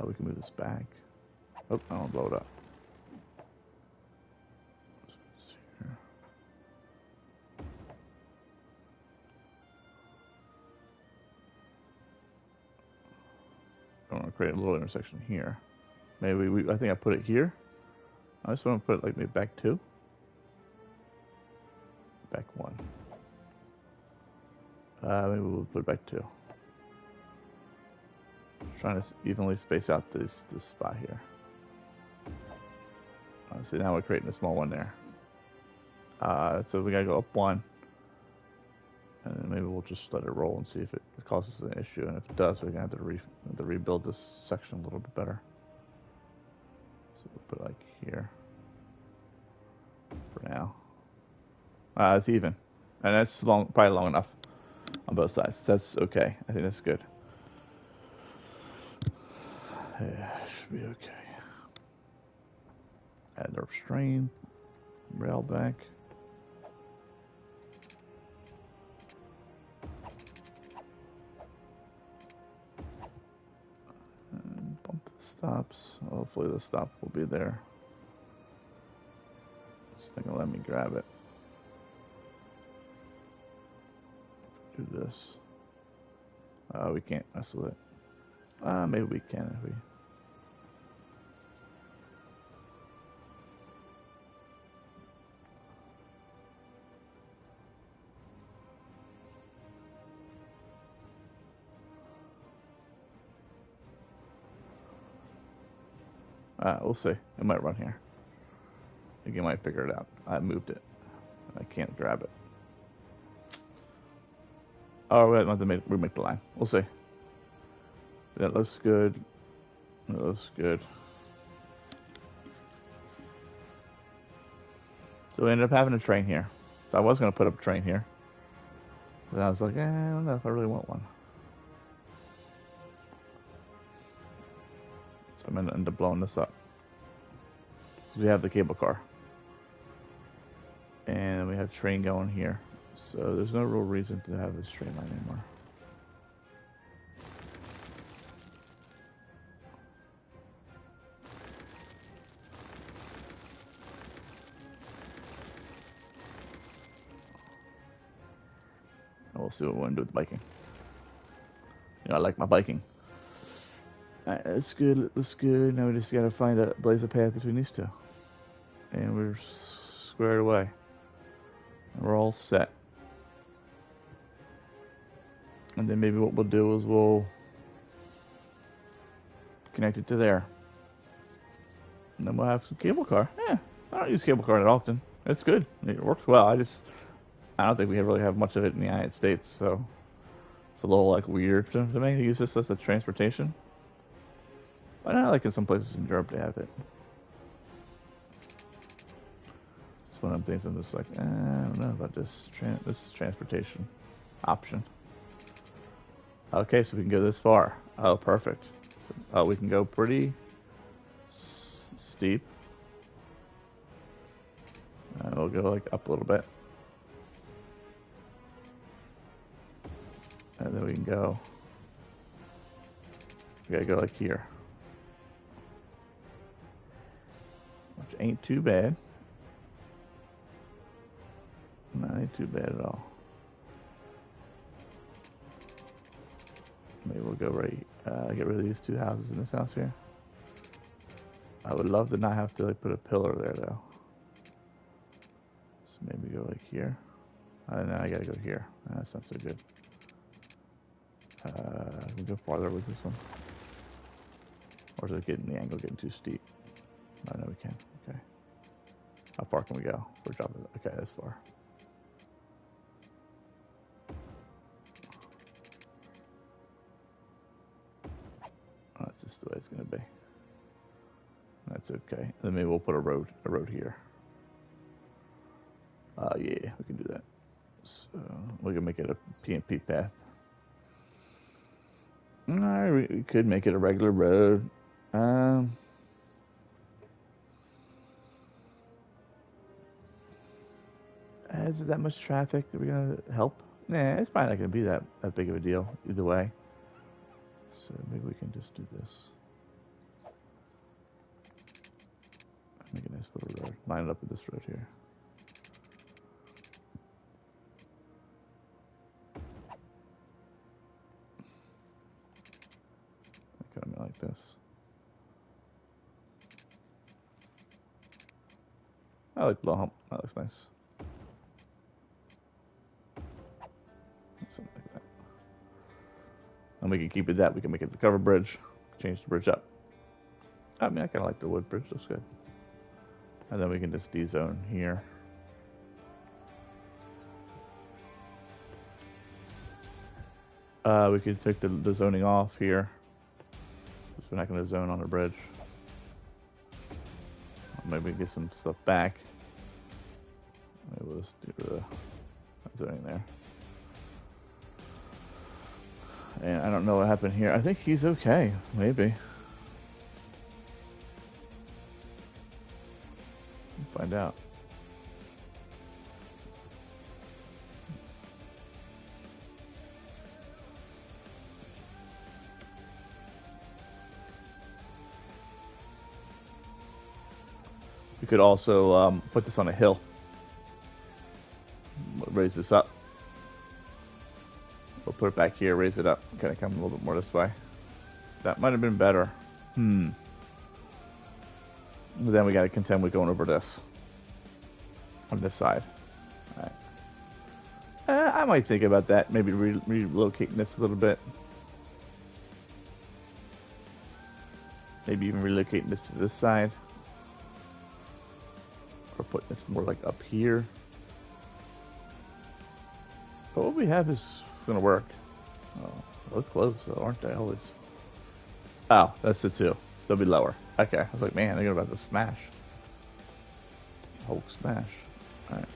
We can move this back. Oh, I don't blow it up. I want to create a little intersection here. Maybe I think I put it here. I just want to put it like maybe back 2. Back 1. Maybe we'll put it back 2. Trying to evenly space out this spot here. See, now we're creating a small one there. So we gotta go up 1. And then maybe we'll just let it roll and see if it causes an issue. And if it does, we're gonna have to rebuild this section a little bit better. So we'll put it like here for now. It's even, and that's probably long enough on both sides. That's okay. I think that's good. Yeah, should be okay. Add the restraint, rail back. And bump the stops. Hopefully the stop will be there. It's not gonna let me grab it. Do this. We can't mess with it. Maybe we can if we. We'll see. It might run here. I think you might figure it out. I moved it. I can't grab it. Oh, we have to remake the line. We'll see. That looks good. That looks good. So we ended up having a train here. So I was going to put up a train here. But I was like, I don't know if I really want one. So I'm going to end up blowing this up. So we have the cable car. And we have train going here. So there's no real reason to have this train line anymore. And we'll see what we want to do with the biking. You know, I like my biking. Alright, that's good, that's good. Now we just gotta find a blaze a path between these two. And we're squared away. And we're all set. And then maybe what we'll do is we'll connect it to there. And then we'll have some cable car. Yeah, I don't use cable car that often. It's good. It works well. I don't think we really have much of it in the United States, so it's a little like weird to me to use this as a transportation. But I like in some places in Europe they have it. It's one of them things I'm just like, I don't know about this transportation option. Okay, so we can go this far. Oh, perfect. So, we can go pretty steep. We'll go like up a little bit. And then we can go. We gotta go like here. which ain't too bad. Not ain't too bad at all. Maybe we'll go right, get rid of these two houses in this house here. I would love to not have to like put a pillar there though. So maybe go like here. I don't know, I gotta go here. That's not so good. We go farther with this one. Or is it getting the angle getting too steep? I know we can. Okay. How far can we go? We're dropping. Okay, that's far. Oh, that's just the way it's gonna be. That's okay. Then maybe we'll put a road here. Yeah, we can do that. So we can make it a PMP path. Alright, we could make it a regular road. Is it that much traffic? Are we gonna help? Nah, it's probably not gonna be that big of a deal either way. So maybe we can just do this. Make a nice little road. Line it up with this road here. Kind of like this. I like blow hump. That looks nice. Something like that. And we can keep it that. We can make it the cover bridge. Change the bridge up. I mean, I kind of like the wood bridge. Looks good. And then we can just D-zone here. We could take the zoning off here. We're not going to zone on the bridge. Maybe get some stuff back. Maybe we'll just do the zoning there. And I don't know what happened here. I think he's okay. Maybe. We'll find out. We could also put this on a hill. Raise this up. We'll put it back here, raise it up. Kind of come a little bit more this way. That might have been better. But then we got to contend with going over this. On this side. All right. I might think about that. Maybe relocating this a little bit. Maybe even relocating this to this side. Or putting this more like up here. But what we have is going to work. Oh, they're close, aren't they always? Oh, that's the two. They'll be lower. Okay, I was like, man, they're about to smash. Hulk smash. Alright.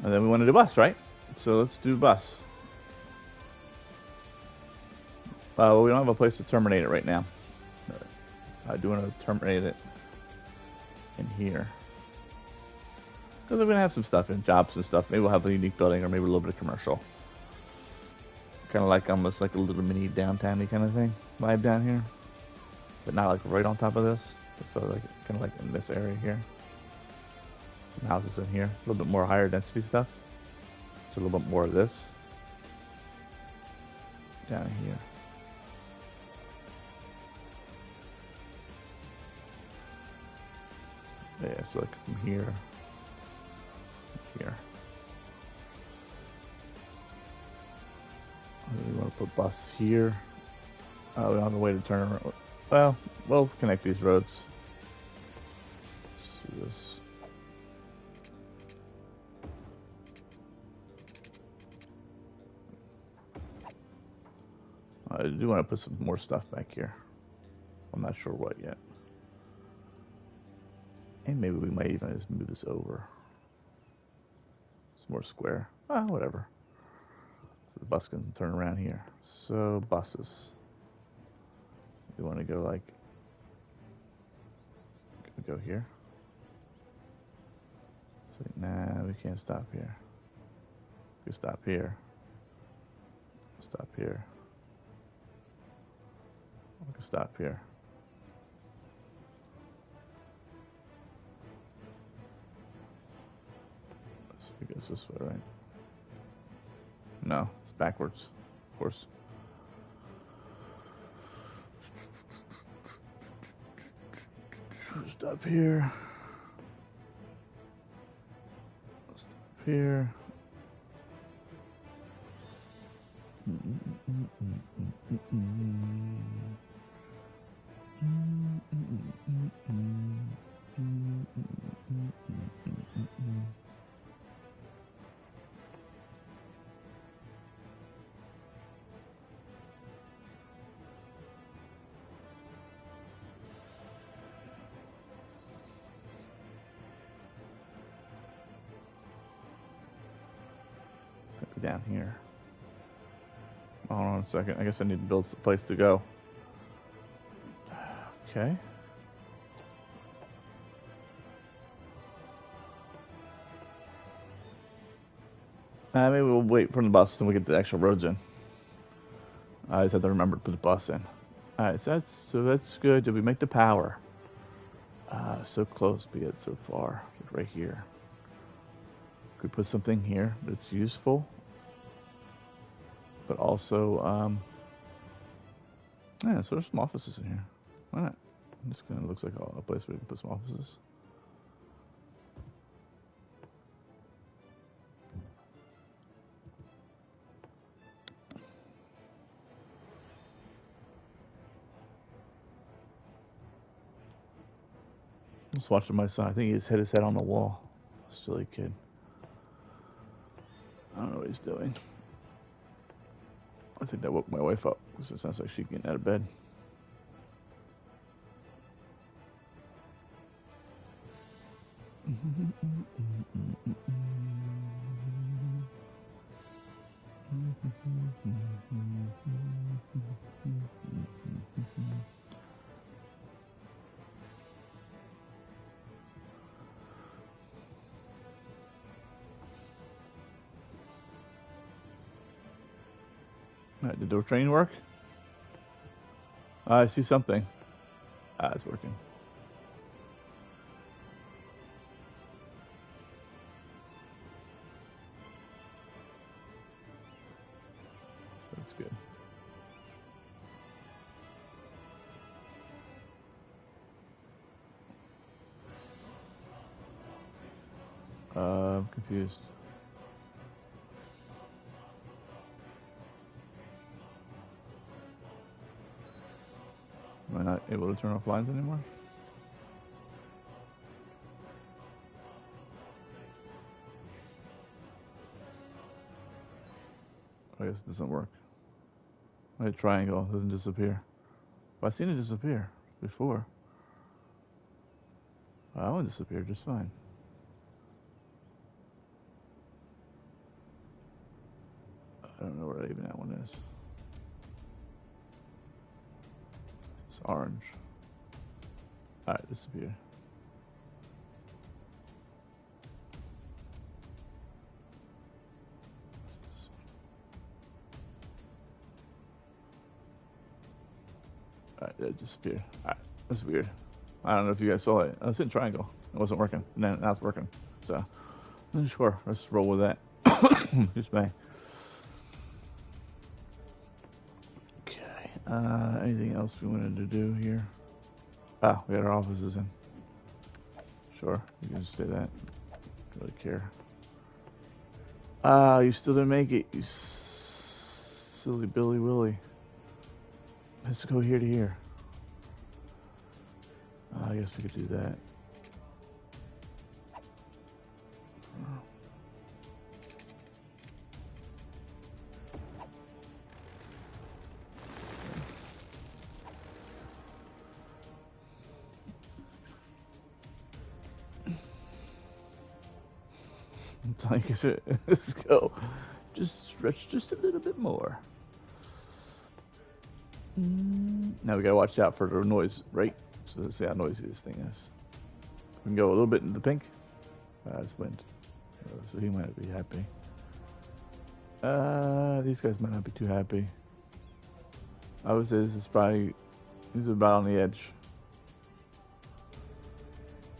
And then we want to do bus, right? So let's do bus. Well, we don't have a place to terminate it right now. I do want to terminate it in here. Because we're going to have some stuff in jobs and stuff. Maybe we'll have a unique building or maybe a little bit of commercial. Kind of like almost like a little mini downtown-y kind of thing. Vibe down here. But not like right on top of this. So like kind of like in this area here. Some houses in here, a little bit more higher density stuff. So a little bit more of this down here. Yeah, so like from here, here. We want to put bus here. We don't have a way to turn around. Well, we'll connect these roads. Let's do this. I do want to put some more stuff back here. I'm not sure what yet. And maybe we might even just move this over. It's more square. Whatever. So the bus can turn around here. So buses. We want to go like, go here. So, nah, we can't stop here. We stop here. Stop here. We can stop here. So it goes this way, right? No, it's backwards, of course. Stop here. Stop here. Down here. Hold on a second. I guess I need to build a place to go. Okay. Maybe we'll wait for the bus and we get the actual roads in. I just have to remember to put the bus in. Alright, so that's good. Did we make the power? So close, but yet so far. Right here. Could put something here that's useful. But also, yeah, so there's some offices in here. Why not? This kind of looks like a place where we can put some offices. Just watching my son. I think he's hit his head on the wall. Silly kid. I don't know what he's doing. I think that woke my wife up because it sounds like she's getting out of bed. Did the door train work? I see something. It's working. So that's good. I'm confused. Am I not able to turn off lines anymore? I guess it doesn't work. My triangle doesn't disappear. Well, I've seen it disappear before. That one disappeared just fine. I don't know where even that one is. It's orange. Alright, disappear. Alright, it disappeared. Alright, that's weird. I don't know if you guys saw it. I was in triangle. It wasn't working. And then now it's working. So, sure, let's roll with that. Just bang. Okay. Anything else we wanted to do here? Ah, we got our offices in. Sure, you can just say that. Don't really care. You still didn't make it, you silly Billy Willy. Let's go here to here. I guess we could do that. Like I said, let's go. Just stretch just a little bit more. Now we gotta watch out for the noise, right? So let's see how noisy this thing is. We can go a little bit in the pink. It's wind. So he might be happy. These guys might not be too happy. I would say this is probably, he's about on the edge.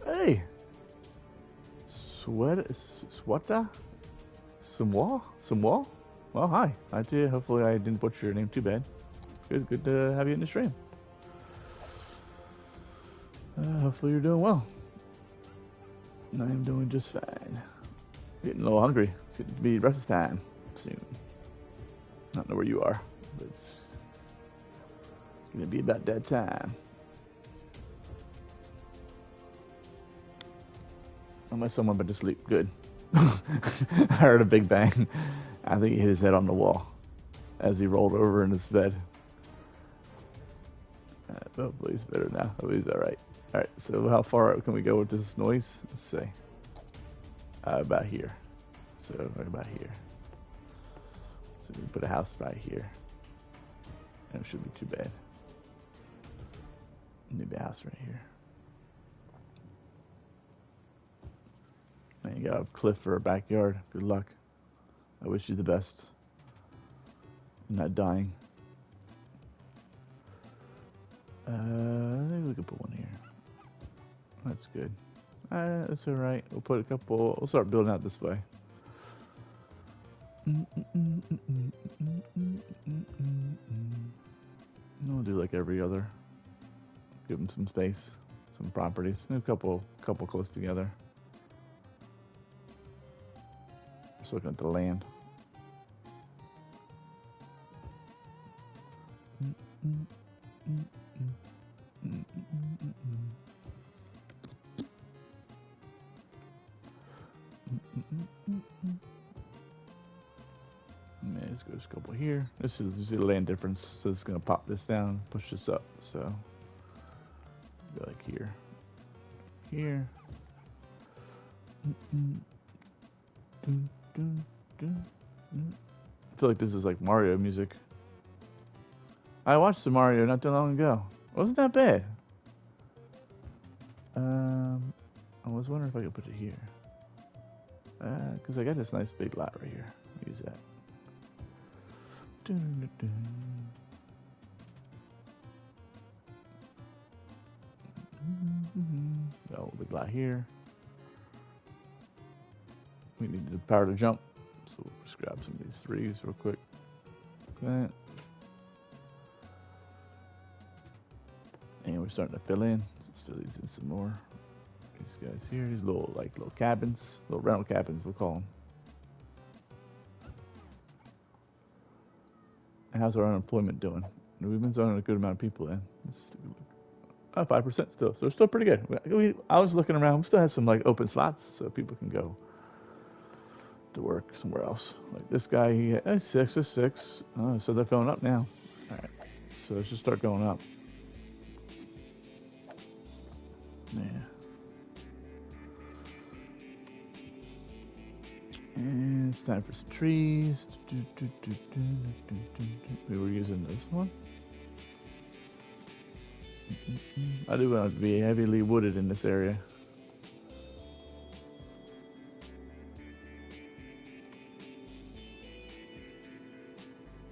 Hey! Swata? Samwa? Well, hi. Hi to you. Hopefully I didn't butcher your name too bad. Good to have you in the stream. Hopefully you're doing well. I am doing just fine. Getting a little hungry. It's getting to be breakfast time soon. I don't know where you are, but it's gonna be about that time. Unless someone went to sleep. Good. I heard a big bang. I think he hit his head on the wall as he rolled over in his bed. Hopefully he's better now. Hopefully he's alright. Alright, so how far out can we go with this noise? Let's see. About here. So right about here. So we can put a house right here. That shouldn't be too bad. Maybe a house right here. And you got a cliff for a backyard. Good luck. I wish you the best. You're not dying. I think we could put one here. That's good. That's alright. We'll put a couple. We'll start building out this way. We'll do like every other. Give them some space, some properties. A couple close together. Just looking at the land. Let's go just a couple here. This is the land difference, so it's gonna pop this down, push this up. So go like here, here. I feel like this is like Mario music. I watched the Mario not too long ago. It wasn't that bad. I was wondering if I could put it here. Because I got this nice big lot right here. Use that. Got a big lot here. We need the power to jump, so we'll just grab some of these threes real quick. That. And we're starting to fill in. Let's fill these in some more. These guys here, these little cabins, little rental cabins we'll call them. And how's our unemployment doing? We've been zoning a good amount of people in. 5% still, so we're still pretty good. I was looking around. We still have some open slots, so people can go to work somewhere else. Like this guy, he had 6. Oh, so they're filling up now. All right, so let's just start going up. Yeah. And it's time for some trees. We were using this one. I do want it to be heavily wooded in this area.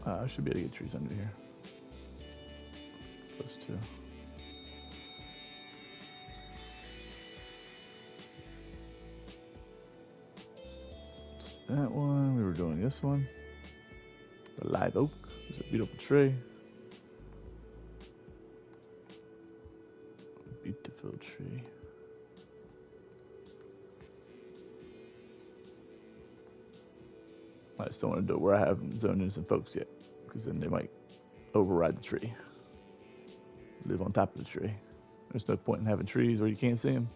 I should be able to get trees under here. Close to. That one, we were doing this one. The live oak is a beautiful tree. Beautiful tree. I just don't want to do it where I haven't zoned in some folks yet, because then they might override the tree. Live on top of the tree. There's no point in having trees where you can't see them.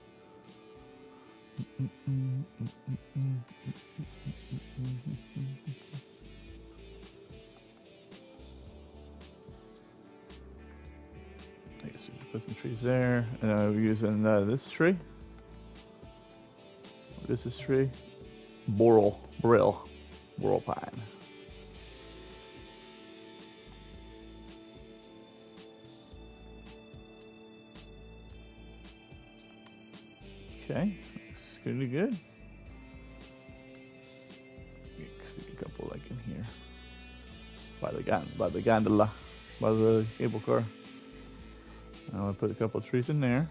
I guess we should put some trees there. And we're using this tree. This is tree. Boreal pine. good. Stick a couple like in here. By the gondola. By the cable car. I'm gonna put a couple of trees in there.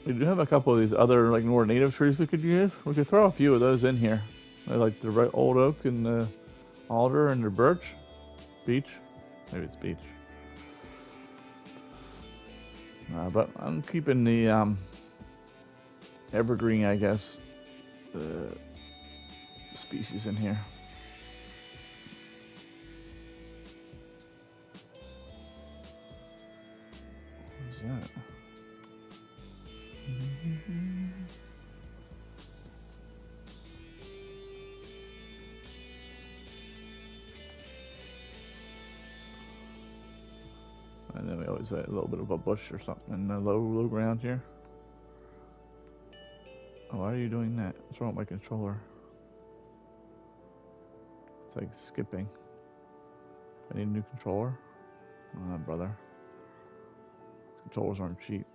We do have a couple of these other like more native trees we could use. We could throw a few of those in here. Like the old oak and the alder and the birch. Beech. Maybe it's beech. But I'm keeping the evergreen, I guess, species in here. What's that? And then we always have a little bit of a bush or something in the low ground here. Oh, why are you doing that? What's wrong with my controller? It's like skipping. I need a new controller. Oh, brother. These controllers aren't cheap.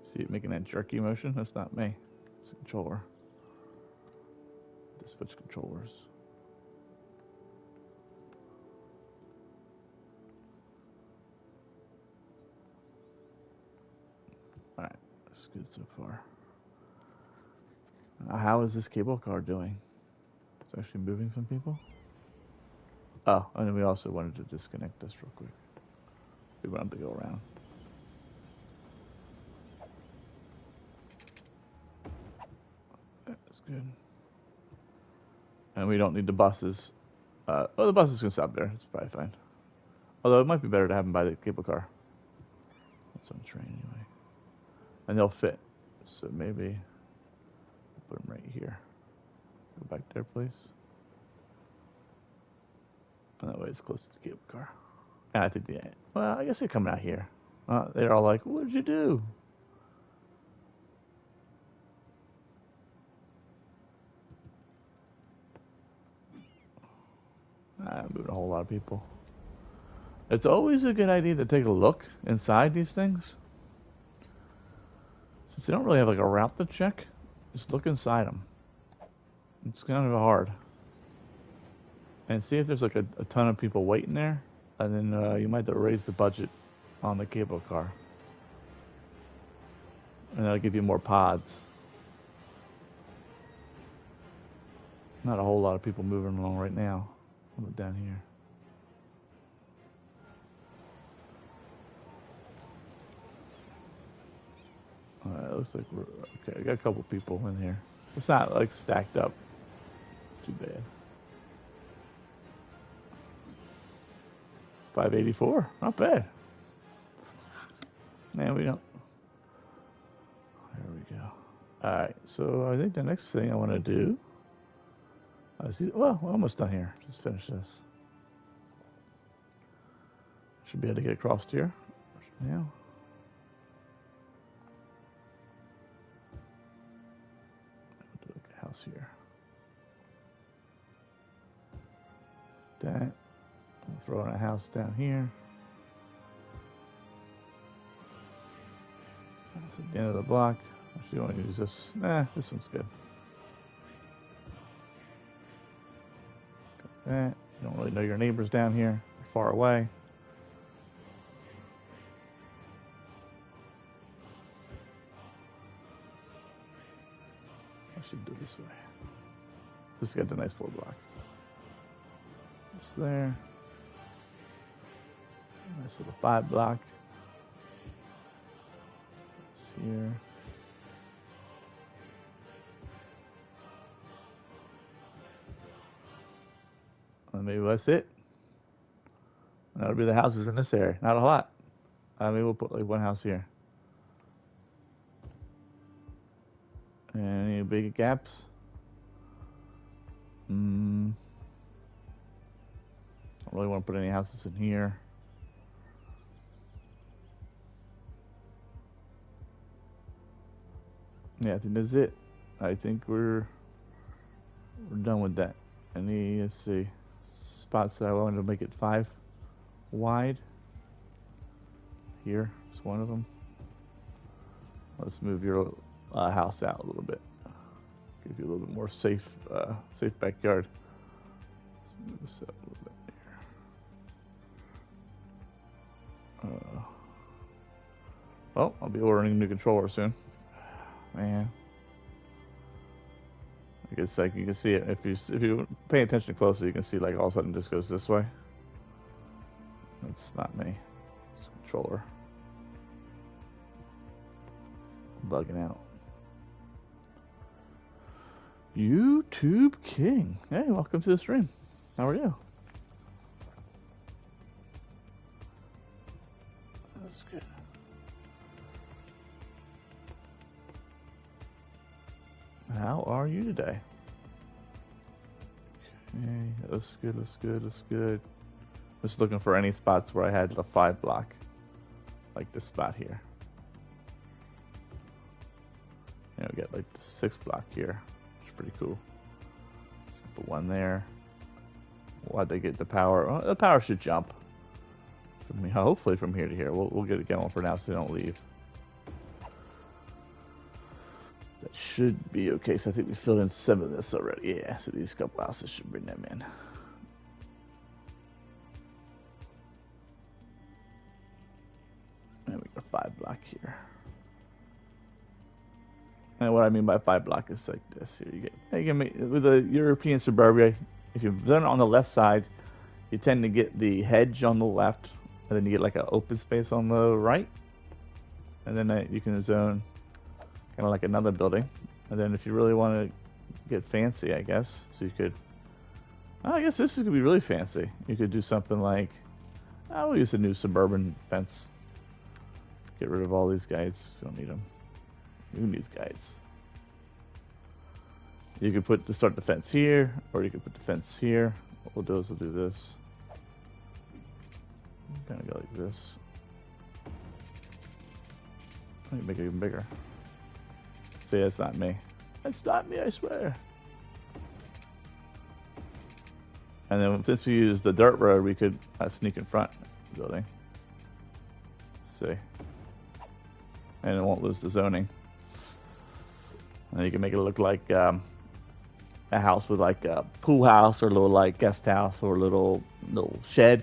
See it making that jerky motion? That's not me. It's the controller. To switch controllers. Alright, that's good so far. How is this cable car doing? It's actually moving some people? Oh, and then we also wanted to disconnect this real quick. We wanted to go around. That's good. And we don't need the buses. Oh, the buses can stop there. It's probably fine. Although it might be better to have them by the cable car. That's on the train anyway. And they'll fit. So maybe put them right here. Go back there, please. And that way it's close to the cable car. And I think well, I guess they're coming out here. They're all like, "What did you do?" I'm moving a whole lot of people. It's always a good idea to take a look inside these things. Since they don't really have like a route to check, just look inside them. It's kind of hard. And see if there's like a ton of people waiting there. And then you might have to raise the budget on the cable car. And that'll give you more pods. Not a whole lot of people moving along right now. How about down here? It looks like we're okay. I got a couple people in here. It's not like stacked up too bad. 584, not bad. Man, we don't. There we go. All right, so I think the next thing I want to do. Well, we're almost done here. Just finish this. Should be able to get across here now. Do like a house here. That. I'll throw in a house down here. That's at the end of the block. Actually, you want to use this. Nah, this one's good. That. You don't really know your neighbors down here. They're far away. I should do it this way. Just get the nice 4 block. This there. Nice little 5 block. This here. And maybe that's it. That'll be the houses in this area. Not a lot. Maybe we'll put like 1 house here. Any big gaps? Don't really want to put any houses in here. Yeah, I think that's it. I think we're done with that. Let's see, spots that I wanted to make it 5 wide. Here is one of them. Let's move your house out a little bit. Give you a little bit more safe backyard. Let's move this up a little bit here. Well, I'll be ordering a new controller soon. Man, I guess like you can see it if you pay attention closely, you can see like all of a sudden this goes this way. That's not me. It's a controller bugging out. YouTube King. Hey, welcome to the stream. How are you? That's good. How are you today? Okay, that's good, that's good, that's good. Just looking for any spots where I had the 5 block. Like this spot here. You know, get like the 6 block here. Which is pretty cool. Put one there. Why'd they get the power? Well, the power should jump. Hopefully from here to here. We'll get it going for now so they don't leave. That should be okay. So I think we filled in 7 of this already. Yeah, so these couple houses should bring them in. And we got a 5 block here. And what I mean by 5 block is like this. Here you can make with a European suburbia. If you've done it on the left side, you tend to get the hedge on the left, and then you get like an open space on the right, and then you can zone kind of like another building. And then if you really want to get fancy, I guess, so you could. I guess this is gonna be really fancy. You could do something like, I'll use a new suburban fence. Get rid of all these guides. You don't need them. Who needs guides? You could start the fence here, or you could put the fence here. What we'll do is we'll do this. Kind of go like this. Let me make it even bigger. See, that's not me. That's not me, I swear. And then since we use the dirt road, we could sneak in front of the building. Let's see. And it won't lose the zoning. And you can make it look like a house with like a pool house or a little like guest house or a little shed.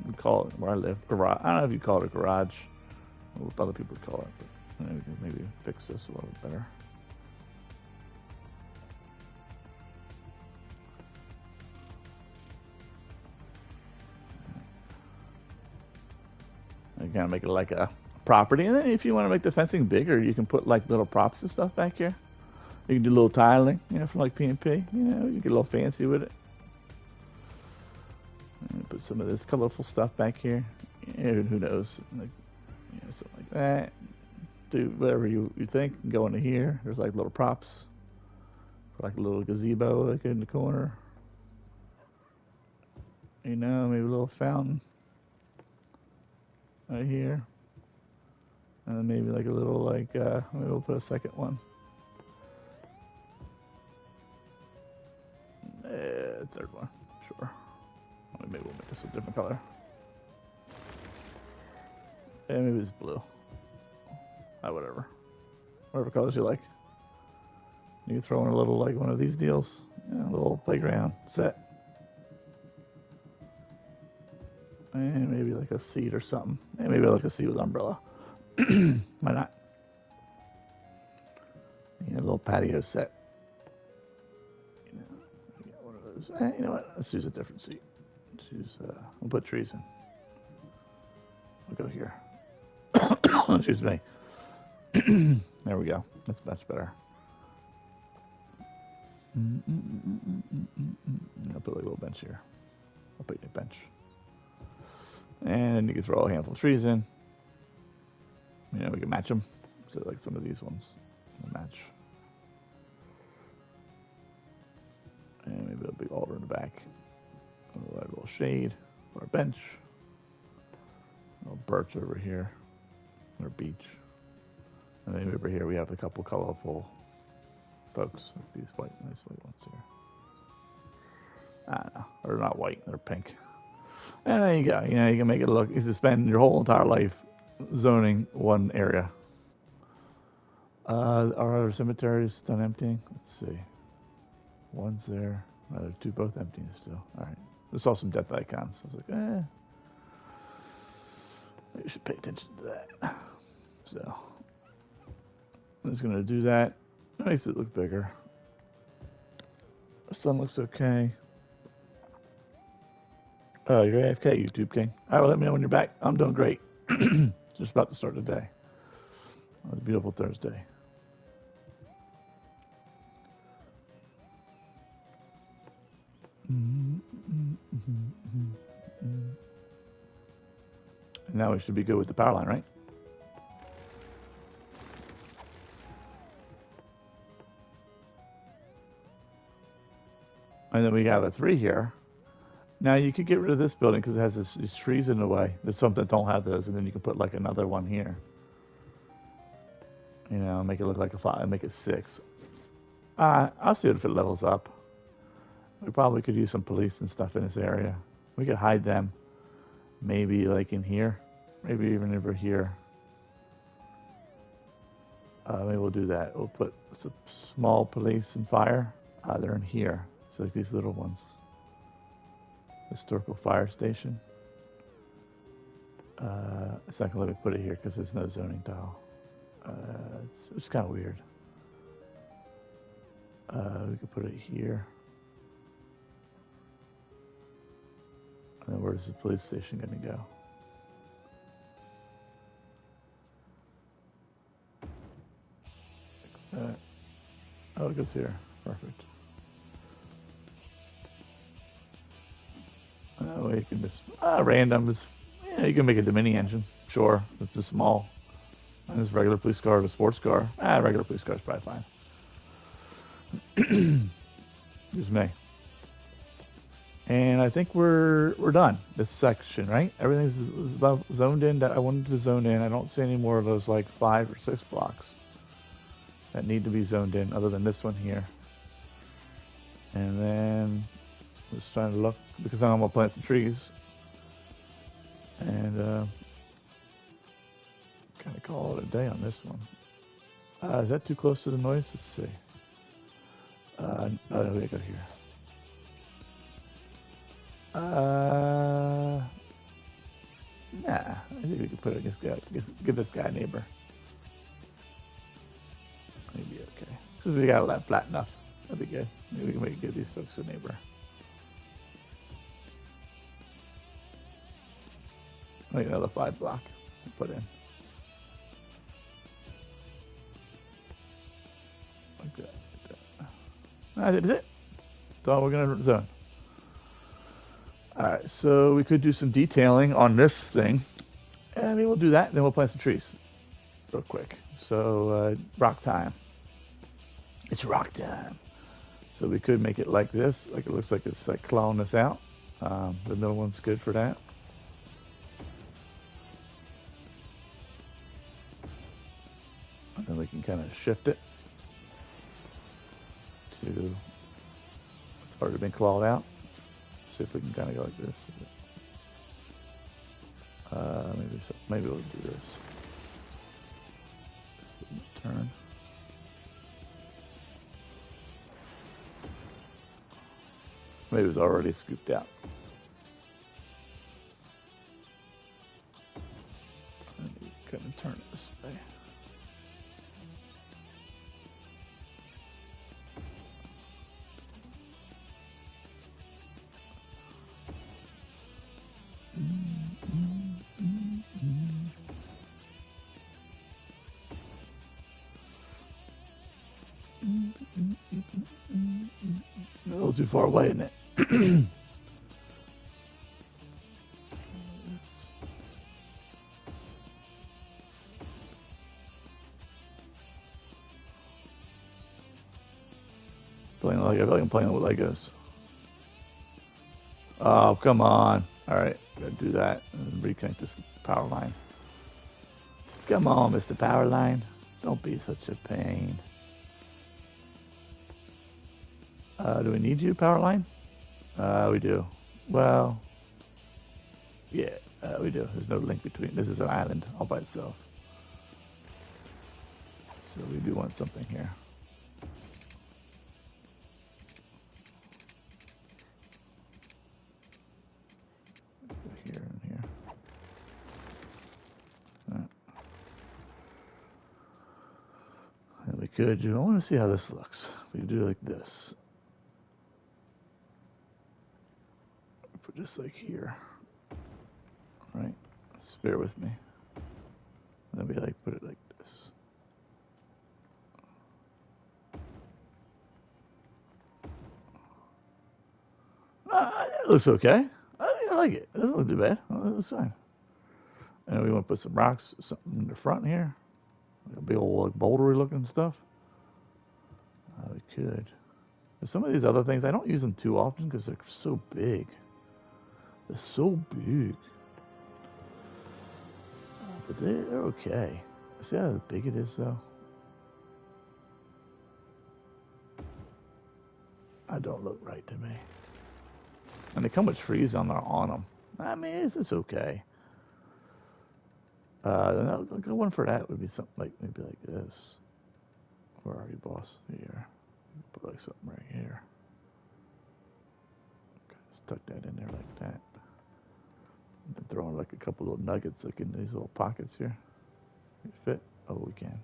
We call it where I live garage. I don't know if you call it a garage or what other people would call it, but maybe fix this a little bit better. You kind of make it like a property, and then if you want to make the fencing bigger, you can put like little props and stuff back here. You can do a little tiling, from like PNP. You get a little fancy with it. And put some of this colorful stuff back here. Who knows? Like, something like that. Do whatever you think. Go into here. There's like little props. Like a little gazebo like in the corner. Maybe a little fountain. Right here. And then maybe like a little maybe we'll put a second one. Third one, sure. Maybe we'll make this a different color. Yeah, maybe it's blue. Whatever. Whatever colors you like. You can throw in a little like one of these deals. A little playground set. And maybe like a seat or something. And maybe like a seat with umbrella. Why not? A little patio set. One of those. You know what? Let's use a different seat. Let's use. We'll put trees in. We'll go here. Excuse me. There we go. That's much better. I'll put like a little bench here. I'll put a bench. And you can throw a handful of trees in. We can match them. So like some of these ones will match. And maybe a big alder in the back. A little shade for our bench. A little birch over here. Or beach. And then over here we have a couple colorful folks. Like these nice white ones here. I don't know. They're not white. They're pink. And there you go. You know, you can make it look. You can spend your whole entire life zoning one area. Our other cemeteries done emptying? Let's see. One's there. There's two both emptying still. All right. I saw some death icons. I was like, you should pay attention to that. So I'm just gonna do that. It makes it look bigger. The sun looks okay. You're AFK, YouTube King. All right, well, let me know when you're back. I'm doing great. Just about to start the day. It was a beautiful Thursday. And now we should be good with the power line, right? And then we have a 3 here. Now you could get rid of this building because it has these trees in the way. There's some that don't have those, and then you can put like another one here. You know, make it look like a 5, make it 6. I'll see if it levels up. We probably could use some police and stuff in this area. We could hide them. Maybe like in here. Maybe even over here. Maybe we'll do that. We'll put some small police and fire. They're in here. So like these little ones. Historical fire station. It's not gonna let me put it here because there's no zoning tile. It's kind of weird. We could put it here. And then where's the police station gonna go? Oh, it goes here. Perfect. Oh, you can just random. Yeah, you can make it the mini engine. Sure, it's a small. And it's a regular police car or a sports car. Regular police car is probably fine. Excuse me. And I think we're done this section, right? Everything's zoned in that I wanted to zone in. I don't see any more of those like 5 or 6 blocks that need to be zoned in, other than this one here. And then just trying to look because I'm gonna plant some trees and kind of call it a day on this one. Is that too close to the noise? Let's see. Oh, we go here. Nah, I think we could put it against give this guy a neighbor. Maybe okay. Since we got that flat enough, that'd be good. Maybe we can give these folks a neighbor. Like another 5 block to put in. Like that. That's it. That's all we're gonna zone. Alright, so we could do some detailing on this thing. And I mean, we'll do that, and then we'll plant some trees real quick. So, rock time. It's rock time. So we could make it like this, like it looks like it's like clawing this out. The middle one's good for that. And then we can kind of shift it to, it's already been clawed out. See if we can kind of go like this. Maybe we'll do this. Just turn. Maybe it was already scooped out. Maybe couldn't turn it this way. A little too far away, isn't it? Playing like I feel like I'm playing with Legos. Oh, come on. Alright, gotta do that and reconnect this power line. Come on, Mr. Power Line. Don't be such a pain. Do we need you, power line? We do. Well, yeah, we do. There's no link between. This is an island all by itself. So we do want something here. Let's go here and here. Right. And we could do. I want to see how this looks. We could do like this. Put just like here. Right? Just bear with me. And then we like put it like this. It looks okay. I like it. It doesn't look too bad. It looks fine. And we want to put some rocks, something in the front here. Like a big old like, bouldery looking stuff. We could. But some of these other things, I don't use them too often because they're so big. They're so big. But they're okay. See how big it is, though? I don't look right to me. And they come with trees on them. I mean, it's okay. A good one for that would be something like maybe like this. Where are you, boss? Here. Put like something right here. Okay, let's tuck that in there like that. And then throw in like a couple little nuggets like in these little pockets here. Can it fit? Oh, we can.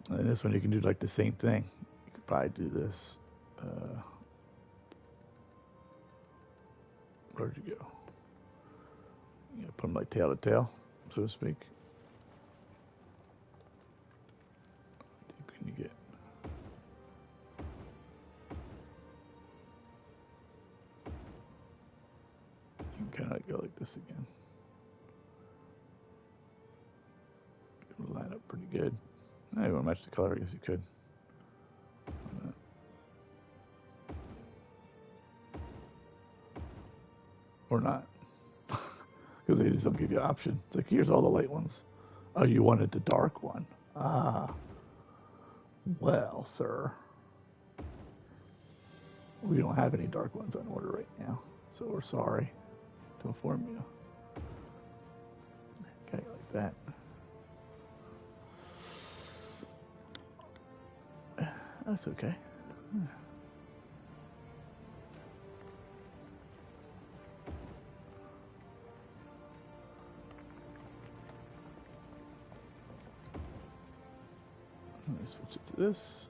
And this one you can do like the same thing. You could probably do this. Where'd you go? You gotta put them like tail to tail, so to speak. How deep can you get? You can kind of go like this again. It'll line up pretty good. Now you want to match the color, I guess you could. Or not. Because they just don't give you an option. It's like, here's all the light ones. Oh, you wanted the dark one. Ah. Well, sir. We don't have any dark ones on order right now. So we're sorry to inform you. Okay, like that. That's okay. Let me switch it to this.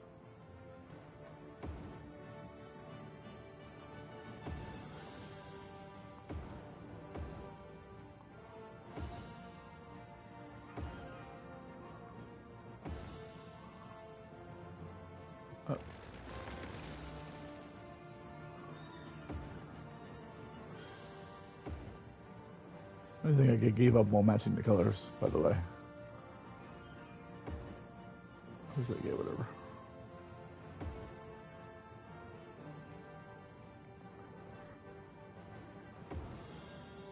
Oh. I think I gave up on matching the colors, by the way. I was like, yeah, whatever.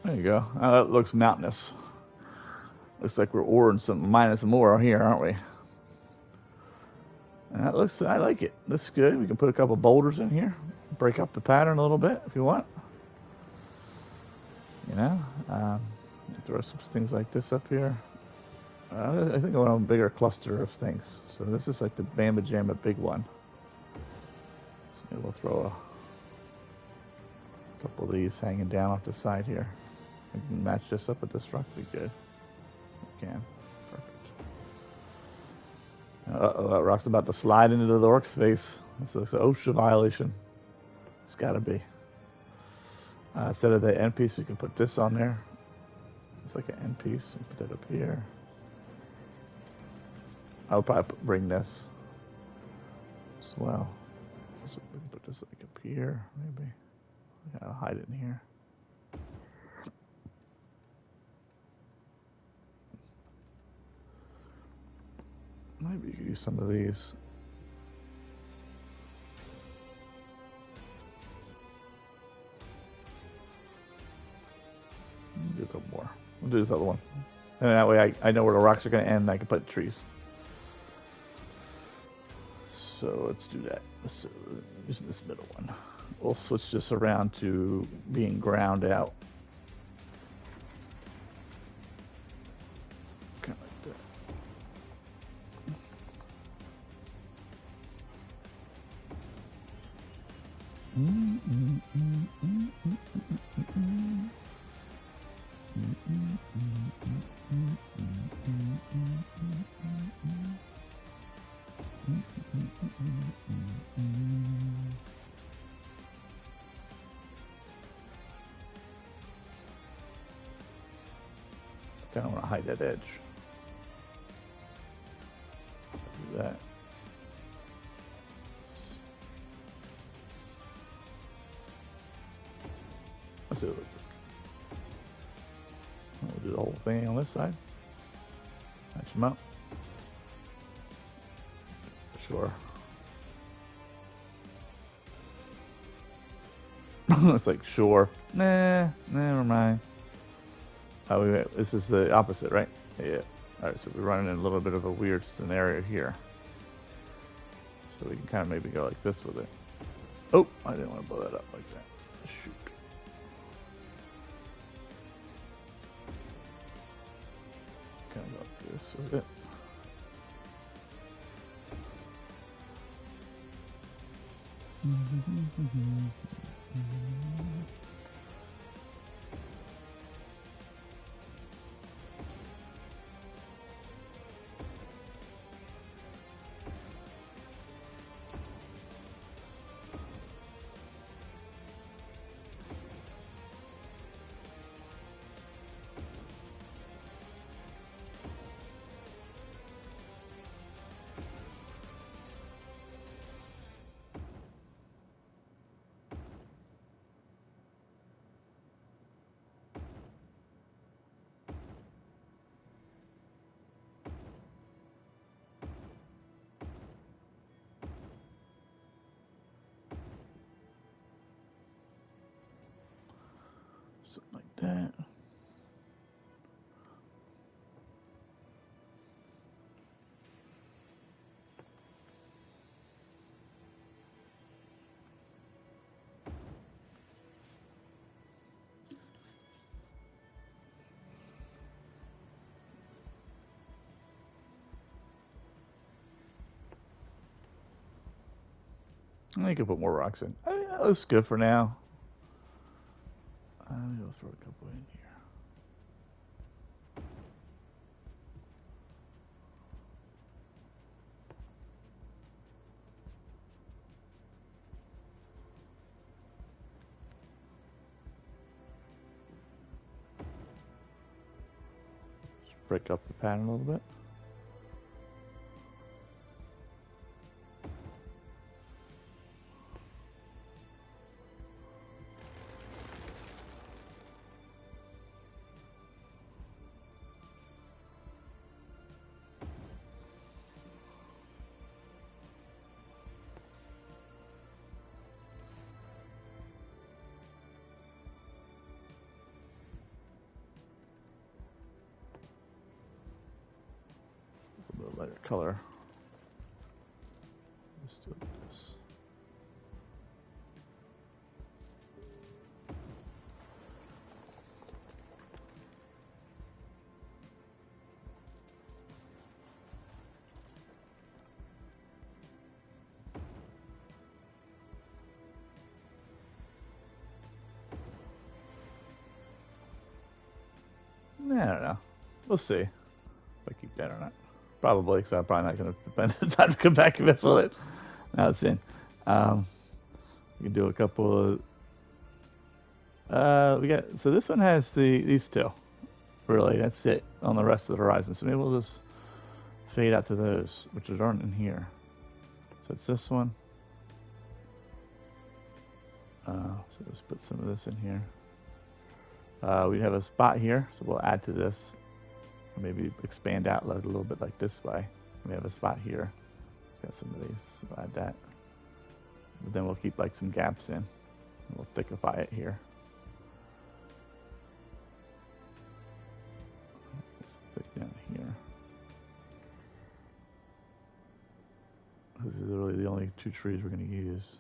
There you go. That looks mountainous. Looks like we're oring some minus some more here, aren't we? And that looks, I like it. Looks good. We can put a couple boulders in here, break up the pattern a little bit if you want. You know, throw some things like this up here. I think I want a bigger cluster of things. So this is like the Bamba Jamma big one. So maybe we'll throw a couple of these hanging down off the side here. We can match this up with this rock. Be good. We can. Perfect. Uh-oh, that rock's about to slide into the orc's face. This looks an OSHA violation. It's got to be. Instead of the end piece, we can put this on there. It's like an end piece. And put that up here. I'll probably bring this as well. So we can put this like up here, maybe. Yeah, I'll hide it in here. Maybe you could use some of these. do a couple more. We'll do this other one. And that way I know where the rocks are going to end and I can put trees. So let's do that. So using this middle one. We'll switch this around to being ground out. Kind of like that. I don't want to hide that edge. Do that. Let's see what it looks like. We'll do the whole thing on this side. Match them up. Sure. It's like, sure. Nah, never mind. Oh, wait, this is the opposite, right? Yeah. Alright, so we're running in a little bit of a weird scenario here. So we can kind of maybe go like this with it. Oh, I didn't want to blow that up like that. Shoot. Kind of go like this with it. Something like that. I could put more rocks in. I think that looks good for now. Maybe I'll throw a couple in here. Just break up the pattern a little bit. A little lighter color. Let's do this. I don't know. We'll see if I keep that or not. Probably, because I'm probably not going to spend the time to come back and mess with it. Now it's in. We can do a couple of. So this one has these two. Really, that's it on the rest of the horizon. So maybe we'll just fade out to those, which aren't in here. So it's this one. So let's put some of this in here. We have a spot here, so we'll add to this. Maybe expand out a little bit like this way. We have a spot here. It's got some of these, so we'll add that. But then we'll keep like some gaps in. We'll thickify it here. stick down here. This is really the only 2 trees we're going to use.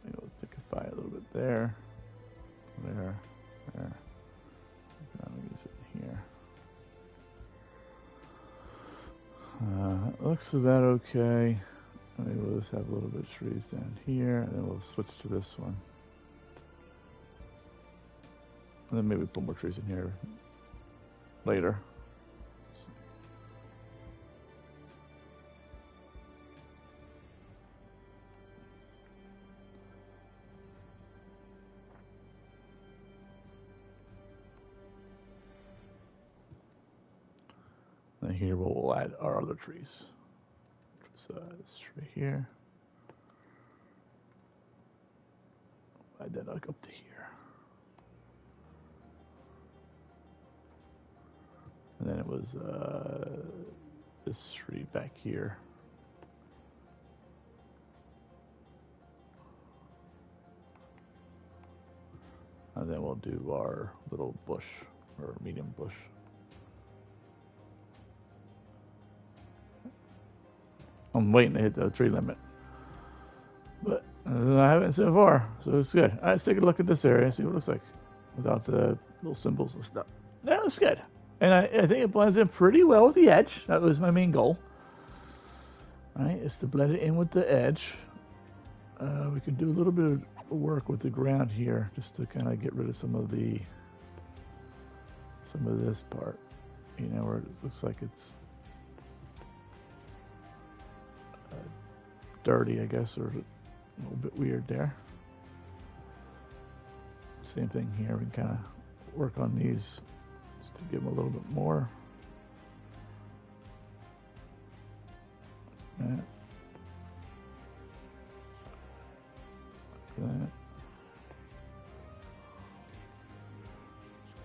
Maybe we'll thickify a little bit there. There. Now we use it here. That looks about okay. Maybe we'll just have a little bit of trees down here, and then we'll switch to this one. And then maybe put more trees in here later. And here we'll add our other trees. So this tree here. Add that up to here. And then it was this tree back here. And then we'll do our little bush, or medium bush. I'm waiting to hit the tree limit, but I haven't so far, so it's good. All right, let's take a look at this area, see what it looks like without the little symbols and stuff. That looks good, and I think it blends in pretty well with the edge. That was my main goal. All right, is to blend it in with the edge. We can do a little bit of work with the ground here, just to kind of get rid of some of this part, you know, where it looks like it's dirty, I guess, or a little bit weird there. Same thing here. We can kind of work on these just to give them a little bit more. That.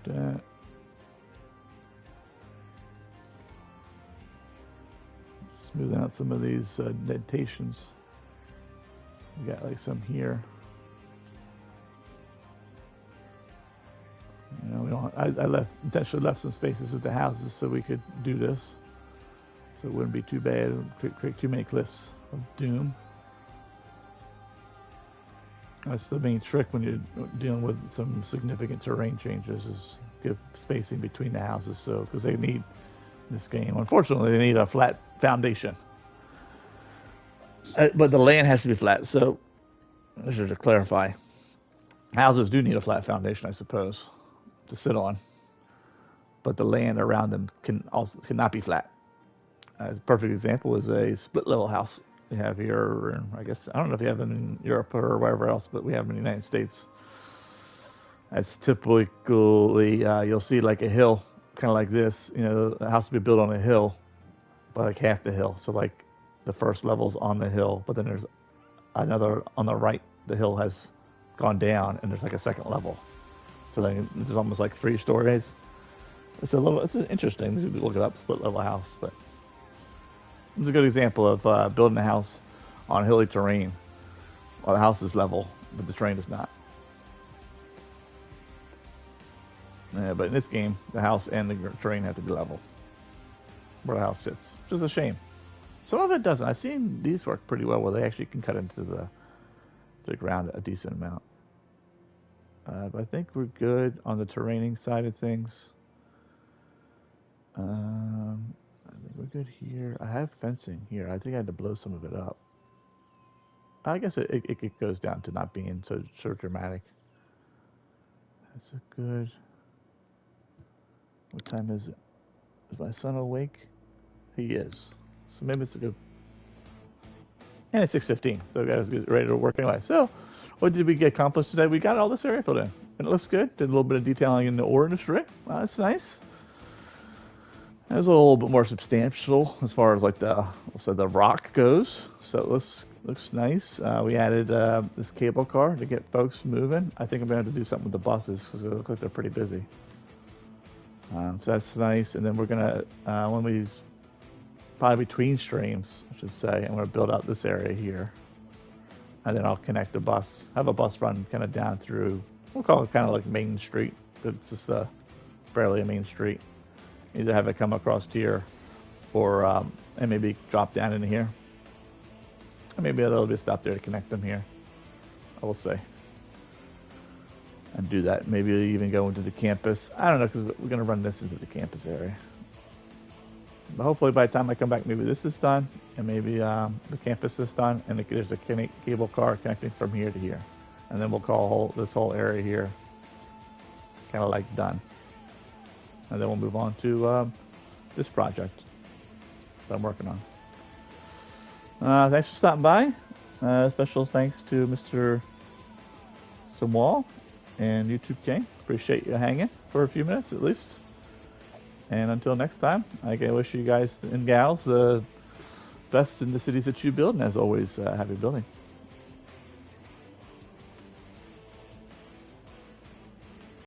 That. Smooth out some of these indentations. We got like some here. You know, we don't. I intentionally left some spaces with the houses so we could do this, so it wouldn't be too bad. Create too many cliffs of doom. That's the main trick when you're dealing with some significant terrain changes, is give spacing between the houses, so because they need this game. Unfortunately, they need a flat foundation, but the land has to be flat. So, just to clarify, houses do need a flat foundation, I suppose, to sit on, but the land around them cannot be flat. A perfect example is a split level house we have here, and I guess I don't know if you have them in Europe or wherever else, but we have them in the United States. That's typically you'll see like a hill, kind of like this. You know, the house will be built on a hill, but like half the hill. So like the first level's on the hill, but then there's another on the right. The hill has gone down, and there's like a second level. So then there's almost like 3 stories. It's interesting. You can look it up, split level house, but it's a good example of building a house on hilly terrain. Well, the house is level, but the terrain is not. But in this game, the house and the terrain have to be level where the house sits, which is a shame. Some of it doesn't. I've seen these work pretty well, where they actually can cut into the ground a decent amount. But I think we're good on the terraining side of things. I think we're good here. I have fencing here. I think I had to blow some of it up. I guess it goes down to not being so dramatic. That's a good. What time is it? Is my son awake? He is. So maybe it's a good. And it's 6:15, so we gotta get ready to work anyway. So, what did we get accomplished today? We got all this area filled in, and it looks good. Did a little bit of detailing in the ore industry. Wow, that's nice. That was a little bit more substantial as far as like the rock goes. So it looks nice. We added this cable car to get folks moving. I think I'm going to have to do something with the buses because it looks like they're pretty busy. So that's nice. And then we're going to, when we probably between streams, I should say, I'm going to build out this area here. And then I'll connect the bus, have a bus run kind of down through, we'll call it kind of like Main Street. It's just a barely a main street. Either have it come across here, or and maybe drop down into here. And maybe a little bit stop there to connect them here. I will say. And do that. Maybe even go into the campus. I don't know, because we're going to run this into the campus area. But hopefully by the time I come back, maybe this is done, and maybe the campus is done, and there's a cable car connecting from here to here. And then we'll call this whole area here kind of like done. And then we'll move on to this project that I'm working on. Thanks for stopping by. Special thanks to Mr. Samwal and YouTube King. Appreciate you hanging for a few minutes at least. And until next time, I wish you guys and gals the best in the cities that you build. And as always, happy building.